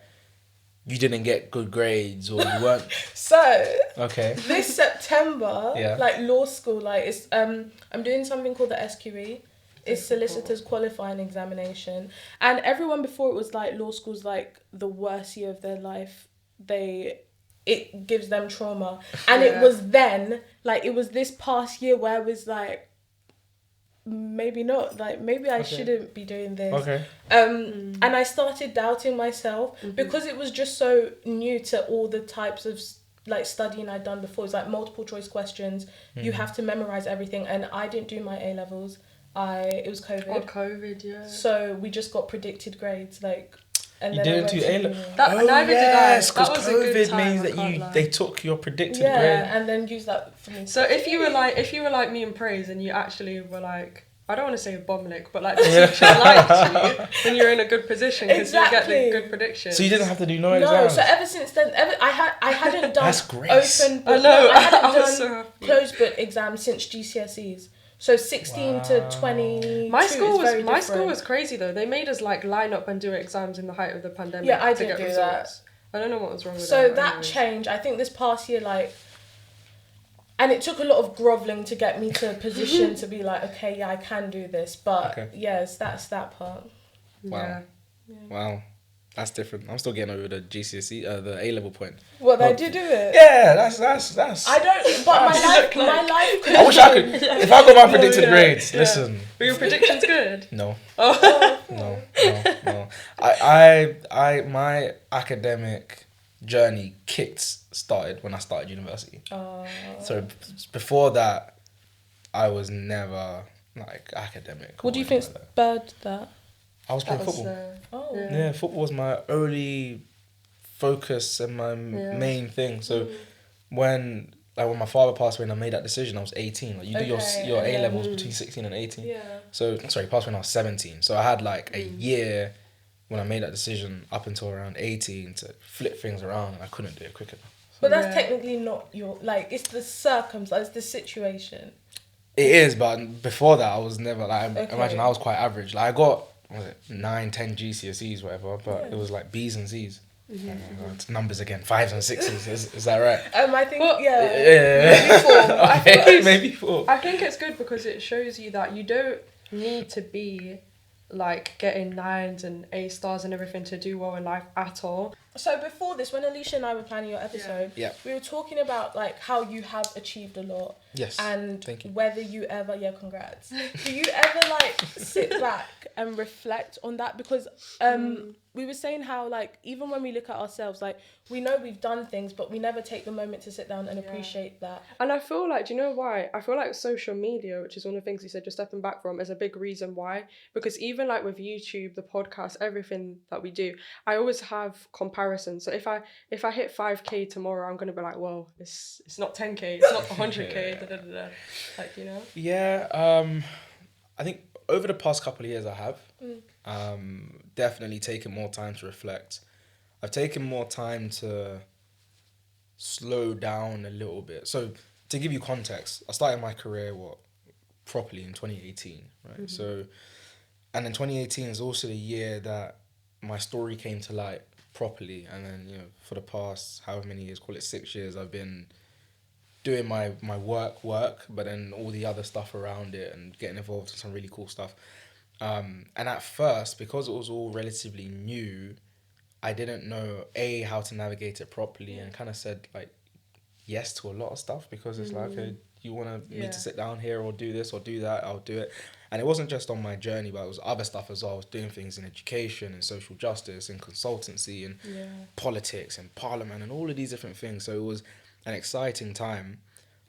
you didn't get good grades or you weren't So okay? this September, Yeah. like law school, like it's I'm doing something called the SQE. It's solicitors qualifying examination, and everyone before it was like law school's like the worst year of their life. It gives them trauma, and it was then like it was this past year where I was like, maybe not, like maybe I shouldn't be doing this. Okay. And I started doubting myself because it was just so new to all the types of like studying I'd done before. It's like multiple choice questions. You have to memorize everything, and I didn't do my A-levels. It was COVID. Oh, COVID, yeah. So we just got predicted grades, like. And You then I didn't went do to A-levels? uni. Neither did I. Yes, because That was a good COVID time, means I that can't lie. they took your predicted Yeah, grade. and then use that for me. So if you were like me in praise and you actually were like, I don't want to say a bomlick, but like the teacher liked you, then you're in a good position because you get the good predictions. So you didn't have to do no No, exams. so ever since then, I hadn't done That's grace. open book. I know, I hadn't I was done so happy. closed book exams since GCSEs. So 16 to 22. My school is very school was different. crazy though. They made us like line up and do exams in the height of the pandemic. Yeah, I to didn't get do results. I don't know what was wrong with So that. that changed. I think this past year, like, and it took a lot of groveling to get me to a position to be like, okay, yeah, I can do this. But yes, that's that part. Wow. Yeah. Wow. That's different. I'm still getting over the GCSE, the A-level point. Well, did you do it? Yeah, that's. I don't. But my life. I wish I could. If I got my predicted grades, listen. Were your predictions good? No. Oh. No. I my academic journey started when I started university. So before that, I was never like academic. What do you think spurred that? I was playing football. Yeah, football was my only focus and my main thing. So when my father passed away and I made that decision, I was 18. Like you do your A-levels between 16 and 18. Yeah. So he passed away when I was 17. So I had like a year when I made that decision up until around 18 to flip things around, and I couldn't do it quick enough. But that's technically not your, like, it's the circumstance, the situation. It is, but before that I was never like, imagine I was quite average. Like I got 9, 10 GCSEs, whatever, but it was like B's and C's. It's numbers again, 5s and 6s. Is that right? I think Maybe 4. I think it's good because it shows you that you don't need to be like getting 9s and A stars and everything to do well in life at all. So before this, when Aleesha and I were planning your episode, we were talking about like how you have achieved a lot. Yes. And thank you. whether you ever, congrats. Do you ever like sit back and reflect on that? Because we were saying how like even when we look at ourselves, like we know we've done things, but we never take the moment to sit down and appreciate that. And I feel like, do you know why? I feel like social media, which is one of the things you said, just stepping back from, is a big reason why. Because even like with YouTube, the podcast, everything that we do, I always have comparison. So if I hit 5k tomorrow, I'm gonna be like, well, it's not 10k, it's not 100k, like, you know. Yeah, I think over the past couple of years I have definitely taken more time to reflect. I've taken more time to slow down a little bit. So to give you context, I started my career properly in 2018, right? So, and then 2018 is also the year that my story came to light properly. And then, you know, for the past however many years, call it 6 years, I've been doing my work, but then all the other stuff around it and getting involved in some really cool stuff. And at first, because it was all relatively new, I didn't know how to navigate it properly, and kind of said like yes to a lot of stuff because it's like, okay, you want me to sit down here or do this or do that, I'll do it. And it wasn't just on my journey, but it was other stuff as well. I was doing things in education and social justice and consultancy and politics and parliament and all of these different things. So it was an exciting time.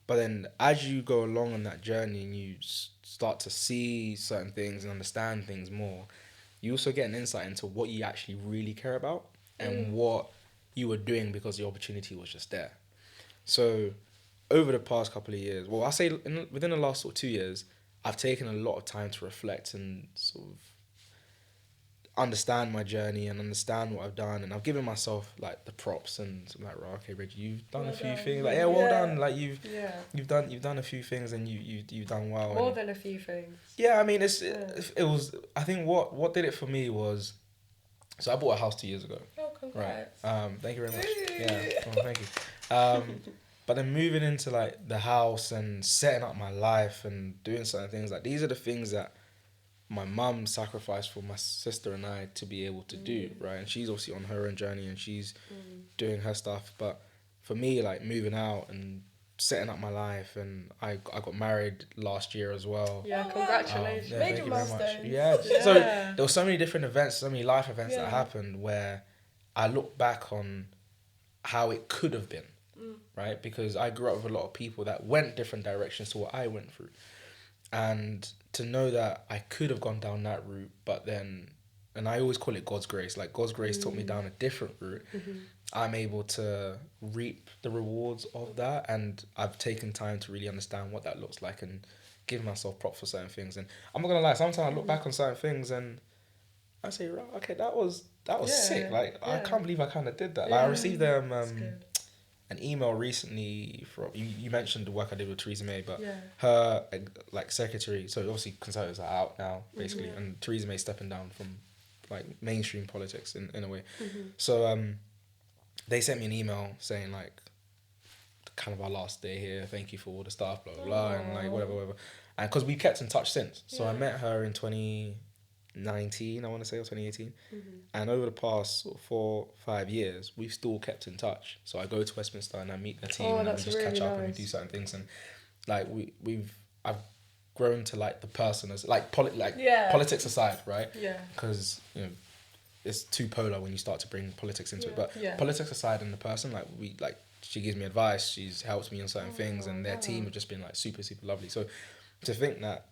But then as you go along on that journey and you start to see certain things and understand things more, you also get an insight into what you actually really care about and what you were doing because the opportunity was just there. So over the past couple of years, well, I say within the last 2 years, I've taken a lot of time to reflect and sort of understand my journey and understand what I've done, and I've given myself like the props and I'm like, right, okay, Reggie, you've done a few things. Like, well done. Like you've done a few things and you've done well. More than a few things. Yeah, I mean, it was. I think what did it for me was, so I bought a house 2 years ago. Oh, congrats! Right. Thank you very much. Yeah. Oh, thank you. But then moving into like the house and setting up my life and doing certain things, like these are the things that my mum sacrificed for my sister and I to be able to do, right? And she's obviously on her own journey and she's doing her stuff. But for me, like moving out and setting up my life, and I got married last year as well. Yeah, congratulations. Thank you very much. Yeah. So there were so many different events, so many life events that happened where I look back on how it could have been, right? Because I grew up with a lot of people that went different directions to what I went through. And to know that I could have gone down that route, but then, and I always call it God's grace, like God's grace took me down a different route. I'm able to reap the rewards of that, and I've taken time to really understand what that looks like and give myself props for certain things. And I'm not gonna lie, sometimes I look back on certain things and I say, right, okay, that was sick. Like I can't believe I kind of did that. Like I received an email recently from you mentioned the work I did with Theresa May, but her like secretary, so obviously Conservatives are out now basically, and Theresa May stepping down from like mainstream politics in a way. So they sent me an email saying like kind of our last day here, thank you for all the stuff, blah blah blah, and like whatever, and because we kept in touch since. So I met her in 2019, I want to say, or 2018, and over the past sort of 4-5 years we've still kept in touch. So I go to Westminster and I meet the team and we just catch up and we do certain things, and like I've grown to like the person as like politics aside, right? Because you know it's too polar when you start to bring politics into it, but politics aside, and the person, like she gives me advice, she's helped me on certain things, and their team have just been like super lovely. So to think that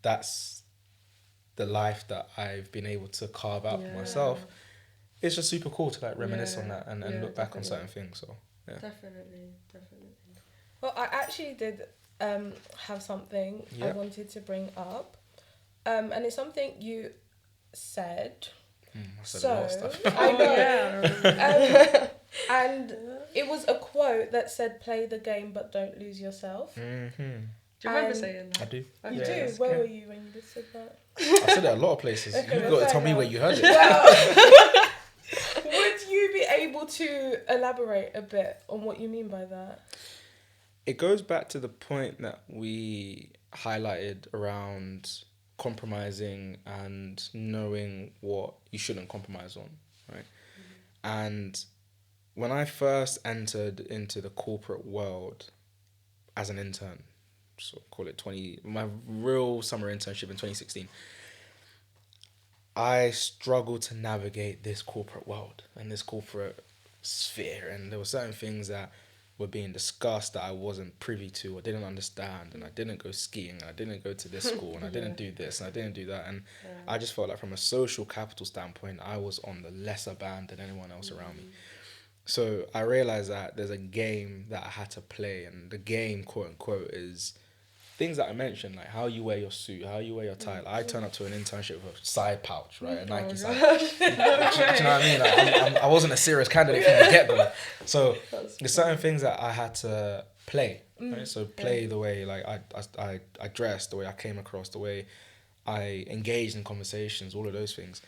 that's the life that I've been able to carve out for myself, it's just super cool to like reminisce on that and look back on certain things. So definitely. Well, I actually did have something I wanted to bring up, and it's something you said. I said a lot of stuff. I know. And it was a quote that said, "Play the game, but don't lose yourself." Do you remember saying that? I do. You do? Where were you when you just said that? I said it a lot of places. You've got to tell me where you heard it. Would you be able to elaborate a bit on what you mean by that? It goes back to the point that we highlighted around compromising and knowing what you shouldn't compromise on, right? And when I first entered into the corporate world as an intern, so call it my real summer internship in 2016, I struggled to navigate this corporate world and this corporate sphere, and there were certain things that were being discussed that I wasn't privy to or didn't understand, and I didn't go skiing, and I didn't go to this school, and I didn't do this, and I didn't do that, and I just felt like from a social capital standpoint, I was on the lesser band than anyone else around me. So I realized that there's a game that I had to play, and the game, quote unquote, is things that I mentioned, like how you wear your suit, how you wear your tie. Like, I turn up to an internship with a side pouch, right? And Nike's like, do you know what I mean? Like, I wasn't a serious candidate from the get-go. So there's certain things that I had to play, right? So play the way like I dressed, the way I came across, the way I engaged in conversations, all of those things.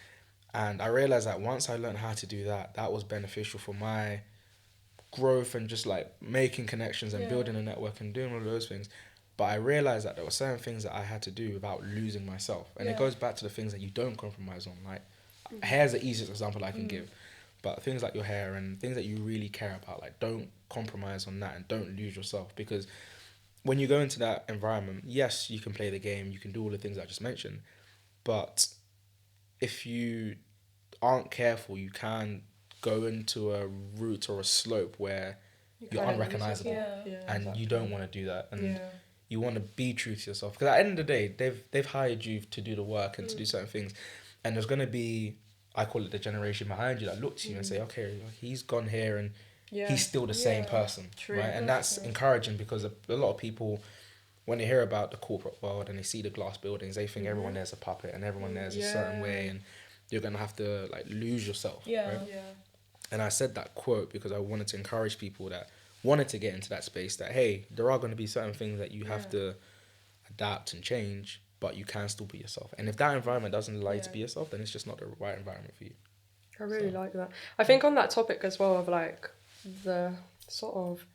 And I realized that once I learned how to do that, that was beneficial for my growth and just like making connections and building a network and doing all of those things. But I realized that there were certain things that I had to do without losing myself. And it goes back to the things that you don't compromise on. Like, hair's the easiest example I can give. But things like your hair and things that you really care about, like, don't compromise on that and don't lose yourself. Because when you go into that environment, yes, you can play the game, you can do all the things I just mentioned. But if you aren't careful, you can go into a route or a slope where you're unrecognizable. And you don't want to do that. And you want to be true to yourself. Because at the end of the day, they've hired you to do the work and to do certain things. And there's going to be, I call it the generation behind you that look to you and say, okay, he's gone here and he's still the same person. True. Right? And that's encouraging because a lot of people, when they hear about the corporate world and they see the glass buildings, they think everyone there's a puppet and everyone there's a certain way and you're going to have to like lose yourself. Right? And I said that quote because I wanted to encourage people that wanted to get into that space that, hey, there are going to be certain things that you have to adapt and change, but you can still be yourself. And if that environment doesn't allow you to be yourself, then it's just not the right environment for you. I really like that. I think on that topic as well of like the sort of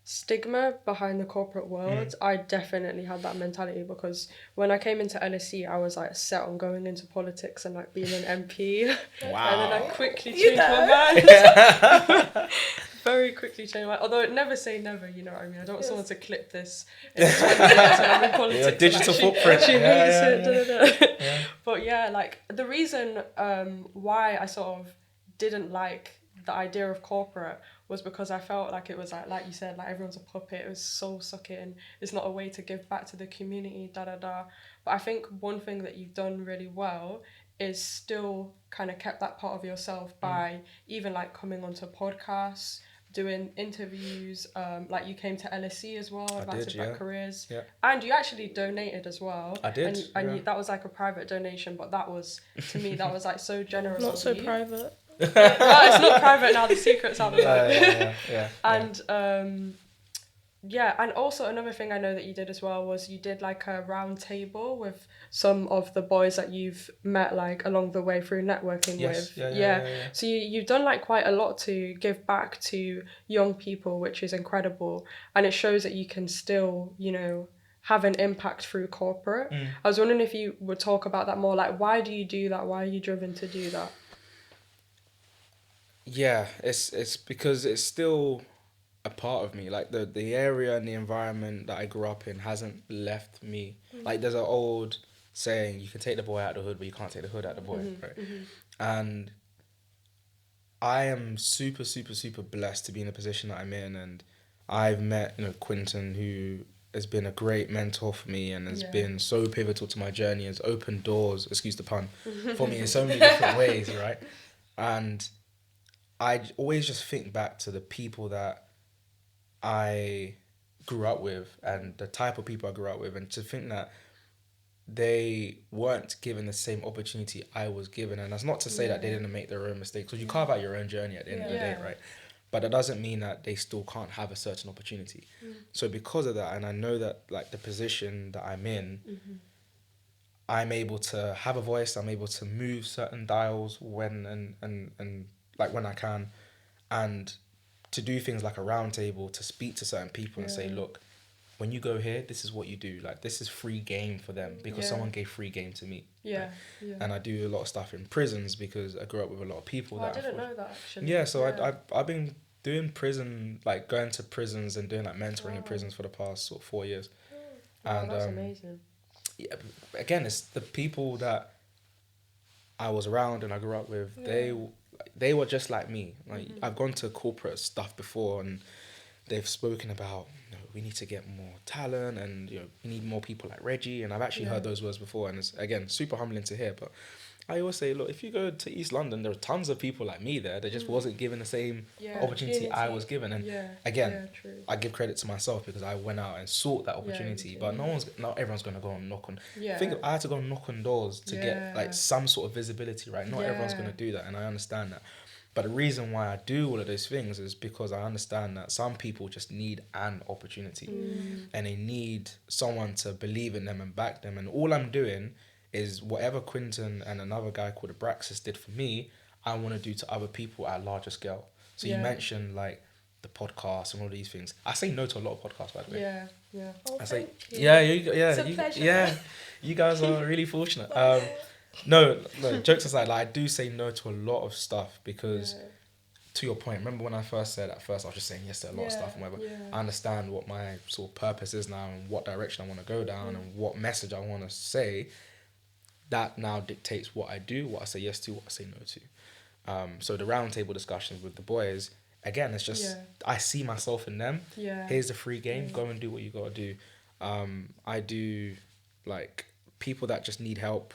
stigma behind the corporate world, I definitely had that mentality because when I came into LSE, I was like set on going into politics and like being an MP. Wow. And then I quickly changed my mind. Very quickly changed my mind. Although never say never, you know what I mean? I don't want someone to clip this in 20 years when I'm in politics. Your digital footprint. She hates it. But yeah, like the reason why I sort of didn't like the idea of corporate was because I felt like it was like you said, like everyone's a puppet, it was soul sucking, it's not a way to give back to the community, But I think one thing that you've done really well is still kind of kept that part of yourself by even like coming onto podcasts, doing interviews, like you came to LSE as well, Advanced Black Careers, and you actually donated as well. I did, and you, that was like a private donation, but that was, to me, that was like so generous. Not so private. No, it's not private now, the secret's out there. And and also another thing I know that you did as well was you did like a round table with some of the boys that you've met like along the way through networking with. So you've done like quite a lot to give back to young people, which is incredible, and it shows that you can still, you know, have an impact through corporate. I was wondering if you would talk about that more, like why do you do that? Why are you driven to do that? Yeah, it's because it's still a part of me. Like the area and the environment that I grew up in hasn't left me. Like there's an old saying, you can take the boy out of the hood, but you can't take the hood out of the boy, right? And I am super, super, super blessed to be in the position that I'm in. And I've met, you know, Quinton, who has been a great mentor for me and has been so pivotal to my journey, has opened doors, excuse the pun, for me in so many different ways, right? And I always just think back to the people that I grew up with and the type of people I grew up with, and to think that they weren't given the same opportunity I was given. And that's not to say that they didn't make their own mistakes, because you carve out your own journey at the end of the day, right? But that doesn't mean that they still can't have a certain opportunity. So because of that, and I know that like the position that I'm in, I'm able to have a voice, I'm able to move certain dials when and like when I can, and to do things like a round table, to speak to certain people and say, look, when you go here, this is what you do. Like this is free game for them because someone gave free game to me. Right? And I do a lot of stuff in prisons because I grew up with a lot of people. I didn't know that actually. Yeah, so I've been doing prison, like going to prisons and doing like mentoring in prisons for the past sort of 4 years. And that's amazing. Yeah, again, it's the people that I was around and I grew up with. They were just like me. Like I've gone to corporate stuff before, and they've spoken about, you know, we need to get more talent, and you know, we need more people like Reggie. And I've actually heard those words before, and it's again super humbling to hear. But I always say, look, if you go to East London, there are tons of people like me there that just wasn't given the same opportunity I was given. And again, I give credit to myself because I went out and sought that opportunity. But not everyone's going to go and knock on. I had to go and knock on doors to get like some sort of visibility, right? Not everyone's going to do that, and I understand that. But the reason why I do all of those things is because I understand that some people just need an opportunity, and they need someone to believe in them and back them. And all I'm doing is whatever Quinton and another guy called Abraxas did for me, I want to do to other people at a larger scale. So you mentioned like the podcast and all these things. I say no to a lot of podcasts, by the way. Oh, I say you. it's a pleasure. You guys are really fortunate. No, jokes aside, like I do say no to a lot of stuff because, to your point, remember when I first said at first I was just saying yes to a lot of stuff and whatever. I understand what my sort of purpose is now and what direction I want to go down and what message I want to say. That now dictates what I do, what I say yes to, what I say no to. So the roundtable discussions with the boys, again, it's just I see myself in them. Here's the free game. Go and do what you gotta do. I do like people that just need help.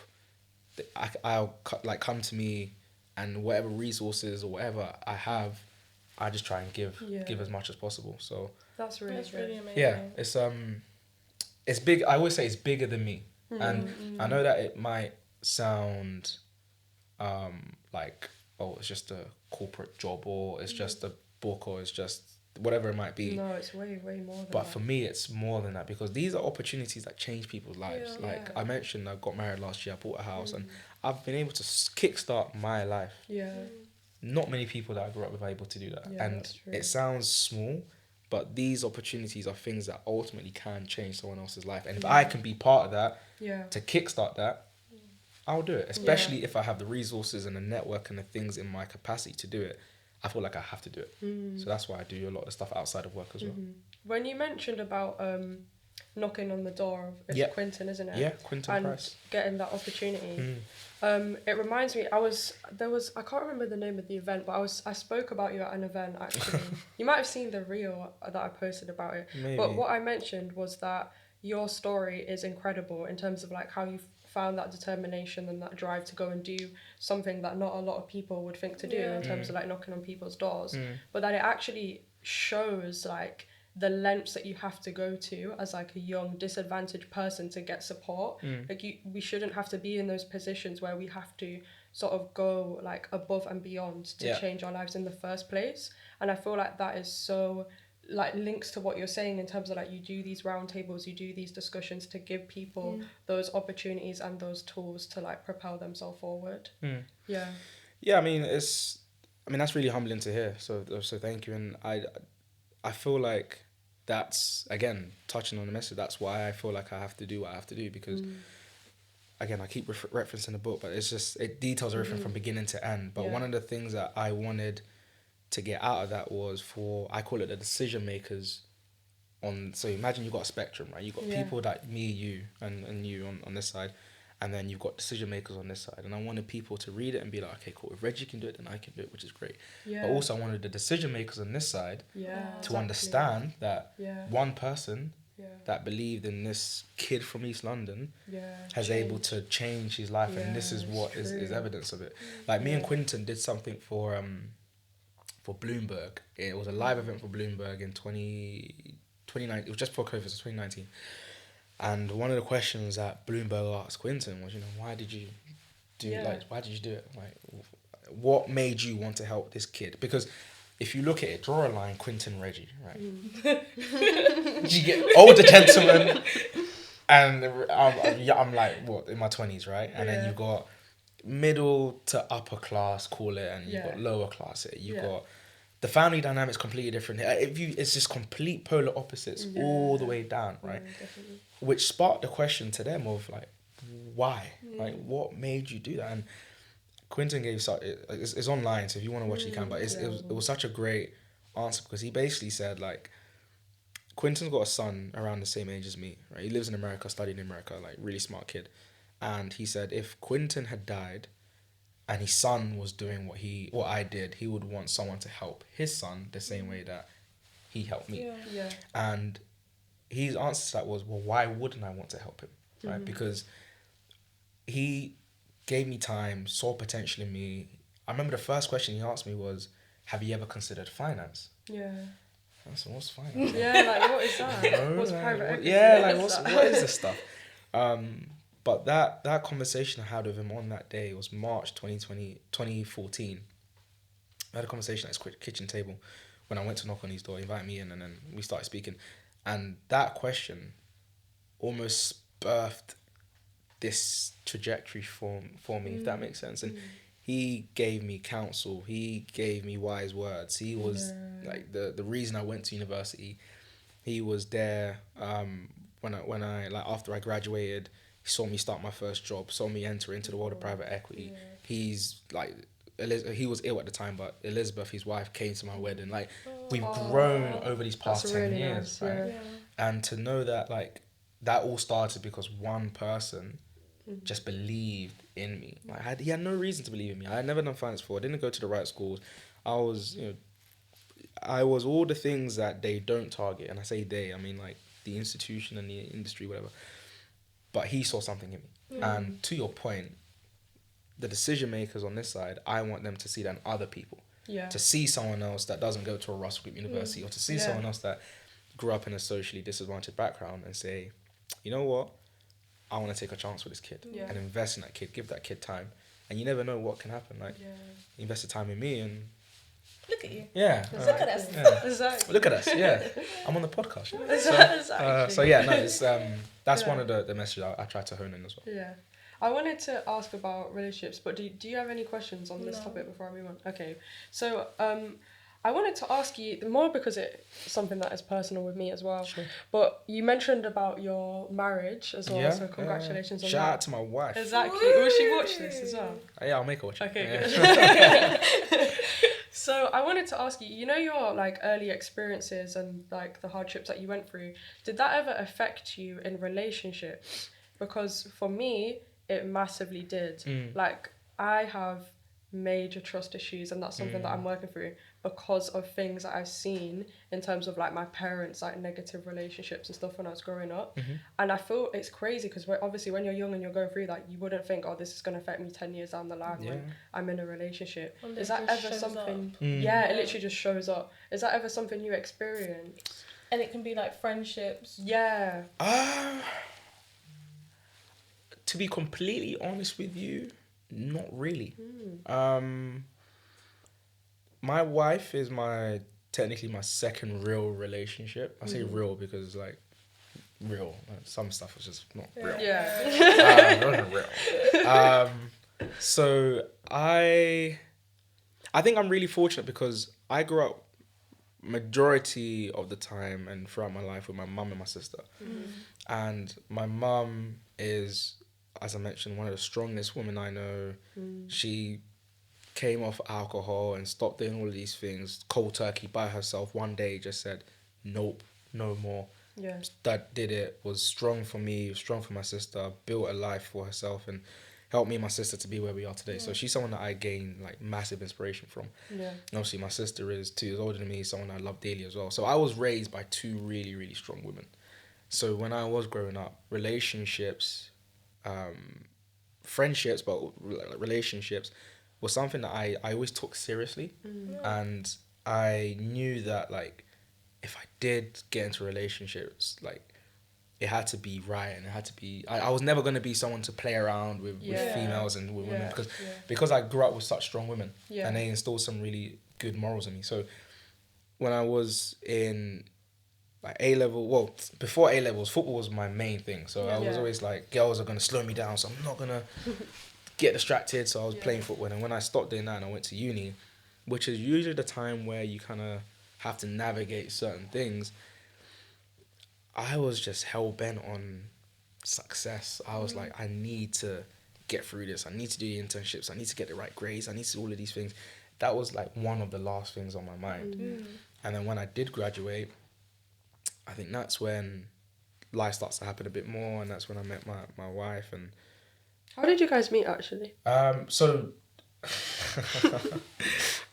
I'll like come to me, and whatever resources or whatever I have, I just try and give as much as possible. So that's really amazing. Yeah, it's big. I always say it's bigger than me. And I know that it might sound like, oh, it's just a corporate job or it's just a book or it's just whatever it might be. No, it's way more than but that. For me, it's more than that because these are opportunities that change people's lives. I mentioned, I got married last year, I bought a house and I've been able to kickstart my life. Not many people that I grew up with are able to do that. And it sounds small, but these opportunities are things that ultimately can change someone else's life. And if I can be part of that, to kickstart that, I'll do it. Especially if I have the resources and the network and the things in my capacity to do it. I feel like I have to do it. So that's why I do a lot of stuff outside of work as well. When you mentioned about knocking on the door, it's Quinton, isn't it? Yeah, Quinton and Price. Getting that opportunity. It reminds me, I can't remember the name of the event, but I spoke about you at an event actually. You might have seen the reel that I posted about it. Maybe. But what I mentioned was that your story is incredible in terms of like how you found that determination and that drive to go and do something that not a lot of people would think to do in terms of like knocking on people's doors, but that it actually shows like the lengths that you have to go to as like a young disadvantaged person to get support. Like we shouldn't have to be in those positions where we have to sort of go like above and beyond to change our lives in the first place. And I feel like that is so like links to what you're saying in terms of like you do these roundtables, you do these discussions to give people those opportunities and those tools to like propel themselves forward. I mean that's really humbling to hear, so thank you. And I feel like that's, again, touching on the message, that's why I feel like I have to do what I have to do, because again, I keep referencing the book, but it's just, it details everything from beginning to end. But one of the things that I wanted to get out of that was I call it the decision makers so imagine you've got a spectrum, right? You've got people that me, you, and you on this side, and then you've got decision makers on this side. And I wanted people to read it and be like, okay, cool, if Reggie can do it, then I can do it, which is great. But also I wanted the decision makers on this side to understand that one person that believed in this kid from East London has able to change his life, and this is what is evidence of it. Like me and Quinton did something for Bloomberg. It was a live event for Bloomberg in 2019. It was just before COVID, so 2019. And one of the questions that Bloomberg asked Quinton was, why did you do it? Like, what made you want to help this kid? Because if you look at it, draw a line, Quinton, Reggie, right? You get older gentlemen, and I'm like, what, in my 20s, right? And then you've got middle to upper class, call it, and you've got lower class. You've got the family dynamic's completely different. It's just complete polar opposites all the way down, right? Definitely. Which sparked the question to them of like, why? Like, what made you do that? And Quinton gave it's online, so if you want to watch it, you can. But it was such a great answer, because he basically said, like, Quinton's got a son around the same age as me, right? He lives in America, studied in America, like, really smart kid. And he said if Quinton had died and his son was doing what I did, he would want someone to help his son the same way that he helped me. And his answer to that was, well, why wouldn't I want to help him, right? Because he gave me time, saw potential in me. I remember the first question he asked me was, "Have you ever considered finance?" Yeah. I said, "What's finance?" Yeah, like what is that? No, What's like, private equity? yeah, like What's that? what is this stuff? But that conversation I had with him on that day was March 2014. I had a conversation at his kitchen table when I went to knock on his door, invite me in, and then we started speaking. And that question almost birthed this trajectory for me, if that makes sense. And he gave me counsel. He gave me wise words. He was like the reason I went to university. He was there when I like after I graduated. He saw me start my first job. Saw me enter into the world of private equity. Yeah. He's like. He was ill at the time, but Elizabeth, his wife, came to my wedding. Like, we've grown over these past That's 10 really years, nice, right? Yeah. And to know that, like, that all started because one person just believed in me. Like, he had no reason to believe in me. I had never done finance before. I didn't go to the right schools. I was, I was all the things that they don't target. And I say they, I mean, like, the institution and the industry, whatever. But he saw something in me. And to your point, the decision makers on this side, I want them to see that in other people. Yeah. To see someone else that doesn't go to a Russell Group University, or to see someone else that grew up in a socially disadvantaged background and say, you know what, I want to take a chance with this kid and invest in that kid, give that kid time. And you never know what can happen. Like, he invested time in me and... Look at you. Yeah. Look at us. Yeah. Exactly. Look at us, yeah. I'm on the podcast. You know? Exactly. So yeah, no, it's, that's one of the messages I try to hone in as well. Yeah. I wanted to ask about relationships, but do you have any questions on this topic before I move on? Okay. So I wanted to ask you more because it's something that is personal with me as well. Sure. But you mentioned about your marriage as well, so congratulations on that. Shout out to my wife. Exactly. Will she watch this as well? Yeah, I'll make her watch it. Okay, good. So I wanted to ask you, your like early experiences and like the hardships that you went through, did that ever affect you in relationships? Because for me, it massively did. Like, I have major trust issues, and that's something that I'm working through because of things that I've seen in terms of like my parents, like negative relationships and stuff when I was growing up. And I feel it's crazy because obviously when you're young and you're going through that, you wouldn't think, oh, this is going to affect me 10 years down the line when I'm in a relationship. And is that ever something? Yeah, it literally just shows up. Is that ever something you experience? And it can be like friendships. Yeah. To be completely honest with you, not really. My wife is technically my second real relationship. I say real because like real. Some stuff was just not real. Yeah. It wasn't real. So I think I'm really fortunate because I grew up majority of the time and throughout my life with my mum and my sister. And my mum is, as I mentioned, one of the strongest women I know. She came off alcohol and stopped doing all of these things cold turkey by herself. One day just said, nope, no more. Yeah. That did it, was strong for me, strong for my sister, built a life for herself and helped me and my sister to be where we are today. So she's someone that I gain like massive inspiration from. Yeah. And obviously my sister is 2 years older than me, someone I love dearly as well. So I was raised by 2 really, really strong women. So when I was growing up, relationships, friendships, but relationships was something that I always took seriously. And I knew that like if I did get into relationships, like it had to be right and it had to be I was never going to be someone to play around with females and with women because I grew up with such strong women and they instilled some really good morals in me. So when I was in like A-level, well, before A-levels, football was my main thing. So I was always like, girls are going to slow me down, so I'm not going to get distracted. So I was playing football. And when I stopped doing that and I went to uni, which is usually the time where you kind of have to navigate certain things, I was just hell-bent on success. I was like, I need to get through this. I need to do the internships. I need to get the right grades. I need to do all of these things. That was like one of the last things on my mind. And then when I did graduate, I think that's when life starts to happen a bit more, and that's when I met my wife. And how did you guys meet actually? So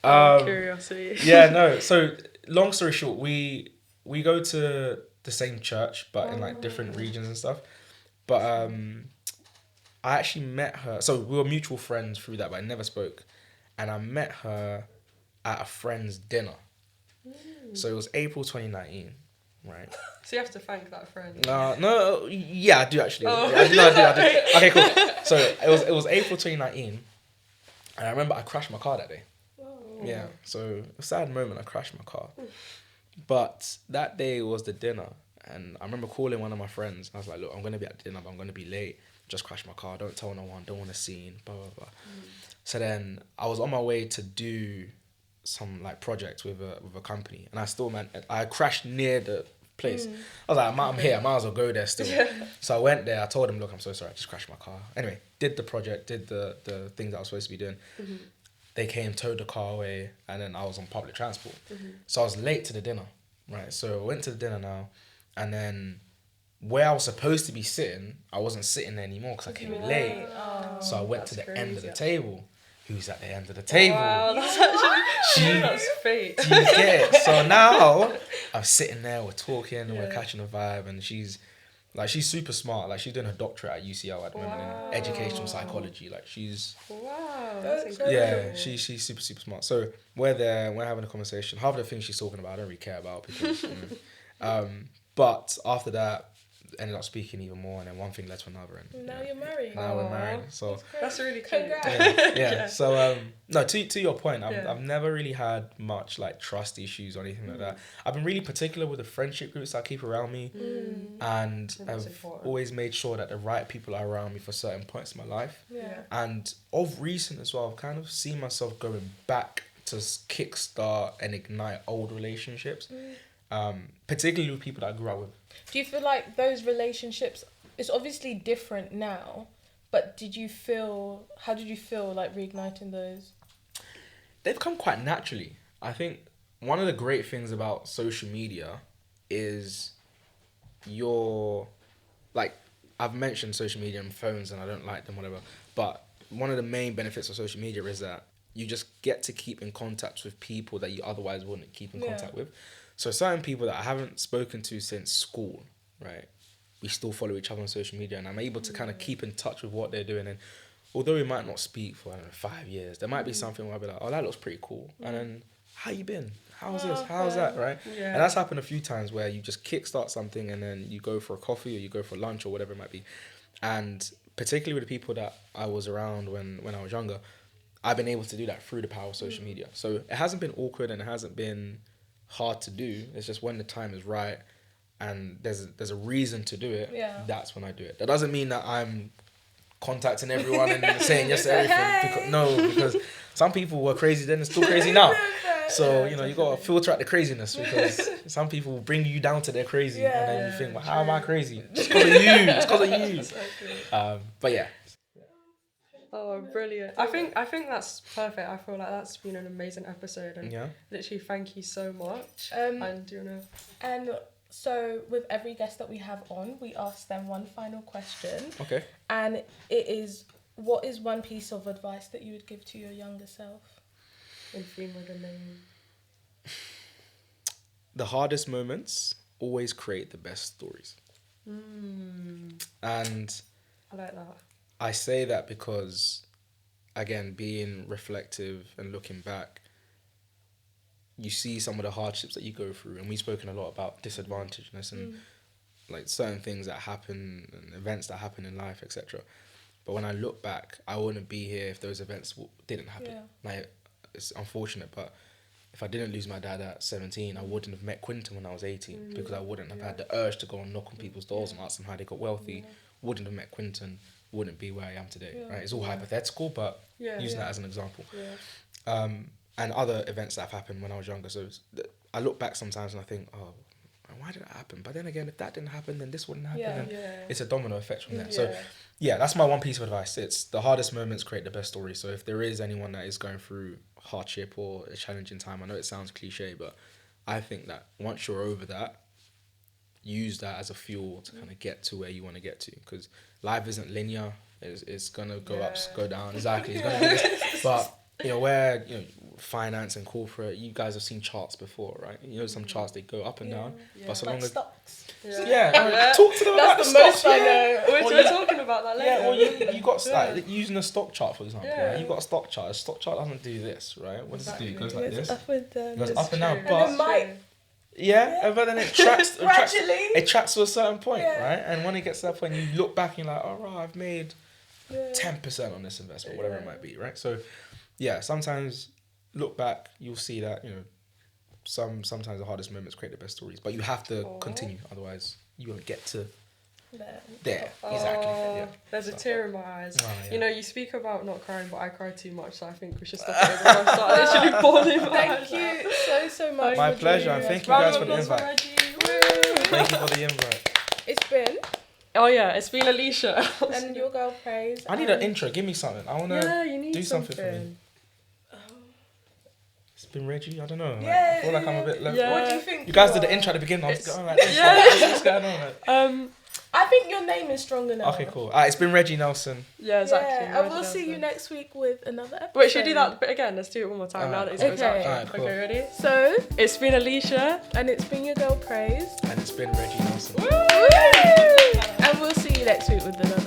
Curiosity. Yeah, no. So long story short, we go to the same church, but in like different regions and stuff. But I actually met her. So we were mutual friends through that, but I never spoke. And I met her at a friend's dinner. So it was April 2019, right? So you have to thank that friend. No, yeah, I do actually. Oh. I do. Okay, cool. So it was April 2019, and I remember I crashed my car that day. Oh. Yeah, so a sad moment. I crashed my car, but that day was the dinner, and I remember calling one of my friends. I was like, "Look, I'm gonna be at dinner, but I'm gonna be late. Just crashed my car. Don't tell no one. Don't want a scene. Blah blah blah." So then I was on my way to do some like project with a company, and I crashed near the place. I was like, I'm here. I might as well go there still. So I went there. I told them, look, I'm so sorry. I just crashed my car. Anyway, did the project, did the things that I was supposed to be doing. They came, towed the car away, and then I was on public transport. So I was late to the dinner, right? So I went to the dinner now, and then where I was supposed to be sitting, I wasn't sitting there anymore because I came late. So I went to the end of the table. Who's at the end of the table? Wow, that's actually that's fate. Do you get it? So now I'm sitting there, we're talking, and we're catching a vibe, and she's super smart. Like she's doing her doctorate at UCL at the moment in educational psychology. Like she's That's incredible. she's super smart. So we're there, we're having a conversation. Half of the things she's talking about I don't really care about because but after that ended up speaking even more, and then one thing led to another, and now you're married. now we're married. So That's really cool. yeah. So no, to your point, I've never really had much like trust issues or anything like that. I've been really particular with the friendship groups I keep around me, and I've always made sure that the right people are around me for certain points in my life. And of recent as well, I've kind of seen myself going back to kickstart and ignite old relationships, particularly with people that I grew up with. Do you feel like those relationships, it's obviously different now, but how did you feel like reigniting those? They've come quite naturally. I think one of the great things about social media is I've mentioned social media and phones and I don't like them, whatever, but one of the main benefits of social media is that you just get to keep in contact with people that you otherwise wouldn't keep in contact with. So certain people that I haven't spoken to since school, right? We still follow each other on social media, and I'm able to kind of keep in touch with what they're doing. And although we might not speak for 5 years, there might be something where I'll be like, "Oh, that looks pretty cool," and then, "How you been? How's this? How's that?" Right? And that's happened a few times where you just kickstart something, and then you go for a coffee or you go for lunch or whatever it might be. And particularly with the people that I was around when I was younger, I've been able to do that through the power of social media. So it hasn't been awkward and it hasn't been hard to do. It's just when the time is right and there's a reason to do it, that's when I do it. That doesn't mean that I'm contacting everyone and saying yes to everything. Because some people were crazy then and still crazy now. So, you got to filter out the craziness because some people will bring you down to their crazy and then you think, well, how am I crazy? Just because of you. It's because of you. Exactly. But yeah. Oh, brilliant. I think that's perfect. I feel like that's been an amazing episode, and literally thank you so much. And do you wanna... And so with every guest that we have on, we ask them one final question. Okay. And it is, what is one piece of advice that you would give to your younger self? In theme with a name. The hardest moments always create the best stories. And I like that. I say that because, again, being reflective and looking back, you see some of the hardships that you go through, and we've spoken a lot about disadvantageness and like certain things that happen and events that happen in life, etc. But when I look back, I wouldn't be here if those events didn't happen. Like, it's unfortunate, but if I didn't lose my dad at 17, I wouldn't have met Quinton when I was 18 because I wouldn't have had the urge to go and knock on people's doors and ask them how they got wealthy. Wouldn't have met Quinton. Wouldn't be where I am today, right? It's all hypothetical, but using that as an example. And other events that have happened when I was younger. So I look back sometimes and I think, oh, why did that happen? But then again, if that didn't happen, then this wouldn't happen. And it's a domino effect from that. So that's my one piece of advice. It's the hardest moments create the best stories. So if there is anyone that is going through hardship or a challenging time, I know it sounds cliche, but I think that once you're over that, use that as a fuel to kind of get to where you want to get to, because life isn't linear. It's gonna go up, go down. Exactly, it's gonna be this. But finance and corporate, you guys have seen charts before, right? You know, some charts, they go up and down. But so long as... stocks. Talk to them about That's the the most stocks. I know. We're talking about that later. Yeah, well, you got like using a stock chart, for example. Yeah. Right? You got a stock chart. A stock chart doesn't do this, right? What does it do? It goes like It's this. up and down. It goes It's up and down, true. but And it might but then it tracks. gradually. It tracks to a certain point, Yeah. right? And when it gets to that point, you look back and you're like, all right, I've made Yeah. 10% on this investment, whatever it might be, right? So, yeah, sometimes look back, you'll see that, you know, sometimes the hardest moments create the best stories, but you have to continue, otherwise you won't get to there. Exactly. Yeah. There's a tear in my eyes. Oh, yeah. You know, you speak about not crying, but I cry too much, so I think we should stop it. Everyone start literally bawling my eyes Thank out. you so much. My for pleasure, joining and us. thank you guys for the Round of applause invite. Reggie. Thank you for the invite. It's been Oh yeah, it's been Aleesha. and your girl praise. I need an intro. Give me something. I want to you need do something for me. It's been Reggie. I don't know. Like, Yeah, I feel like I'm a bit left. yeah. What do you think? You guys you did the are? intro at the beginning. I was It's- going like this. yeah. What's going on? Like? I think your name is strong enough. Okay, cool. Alright, it's been Reggie Nelson. Yeah, exactly. Yeah, and we'll see you next week with another episode. Wait, should we do that bit again? Let's do it one more time now that it's Okay. out. Alright, cool. Okay, ready? So, It's been Aleesha. and it's been your girl praise. And it's been Reggie Nelson. And we'll see you next week with another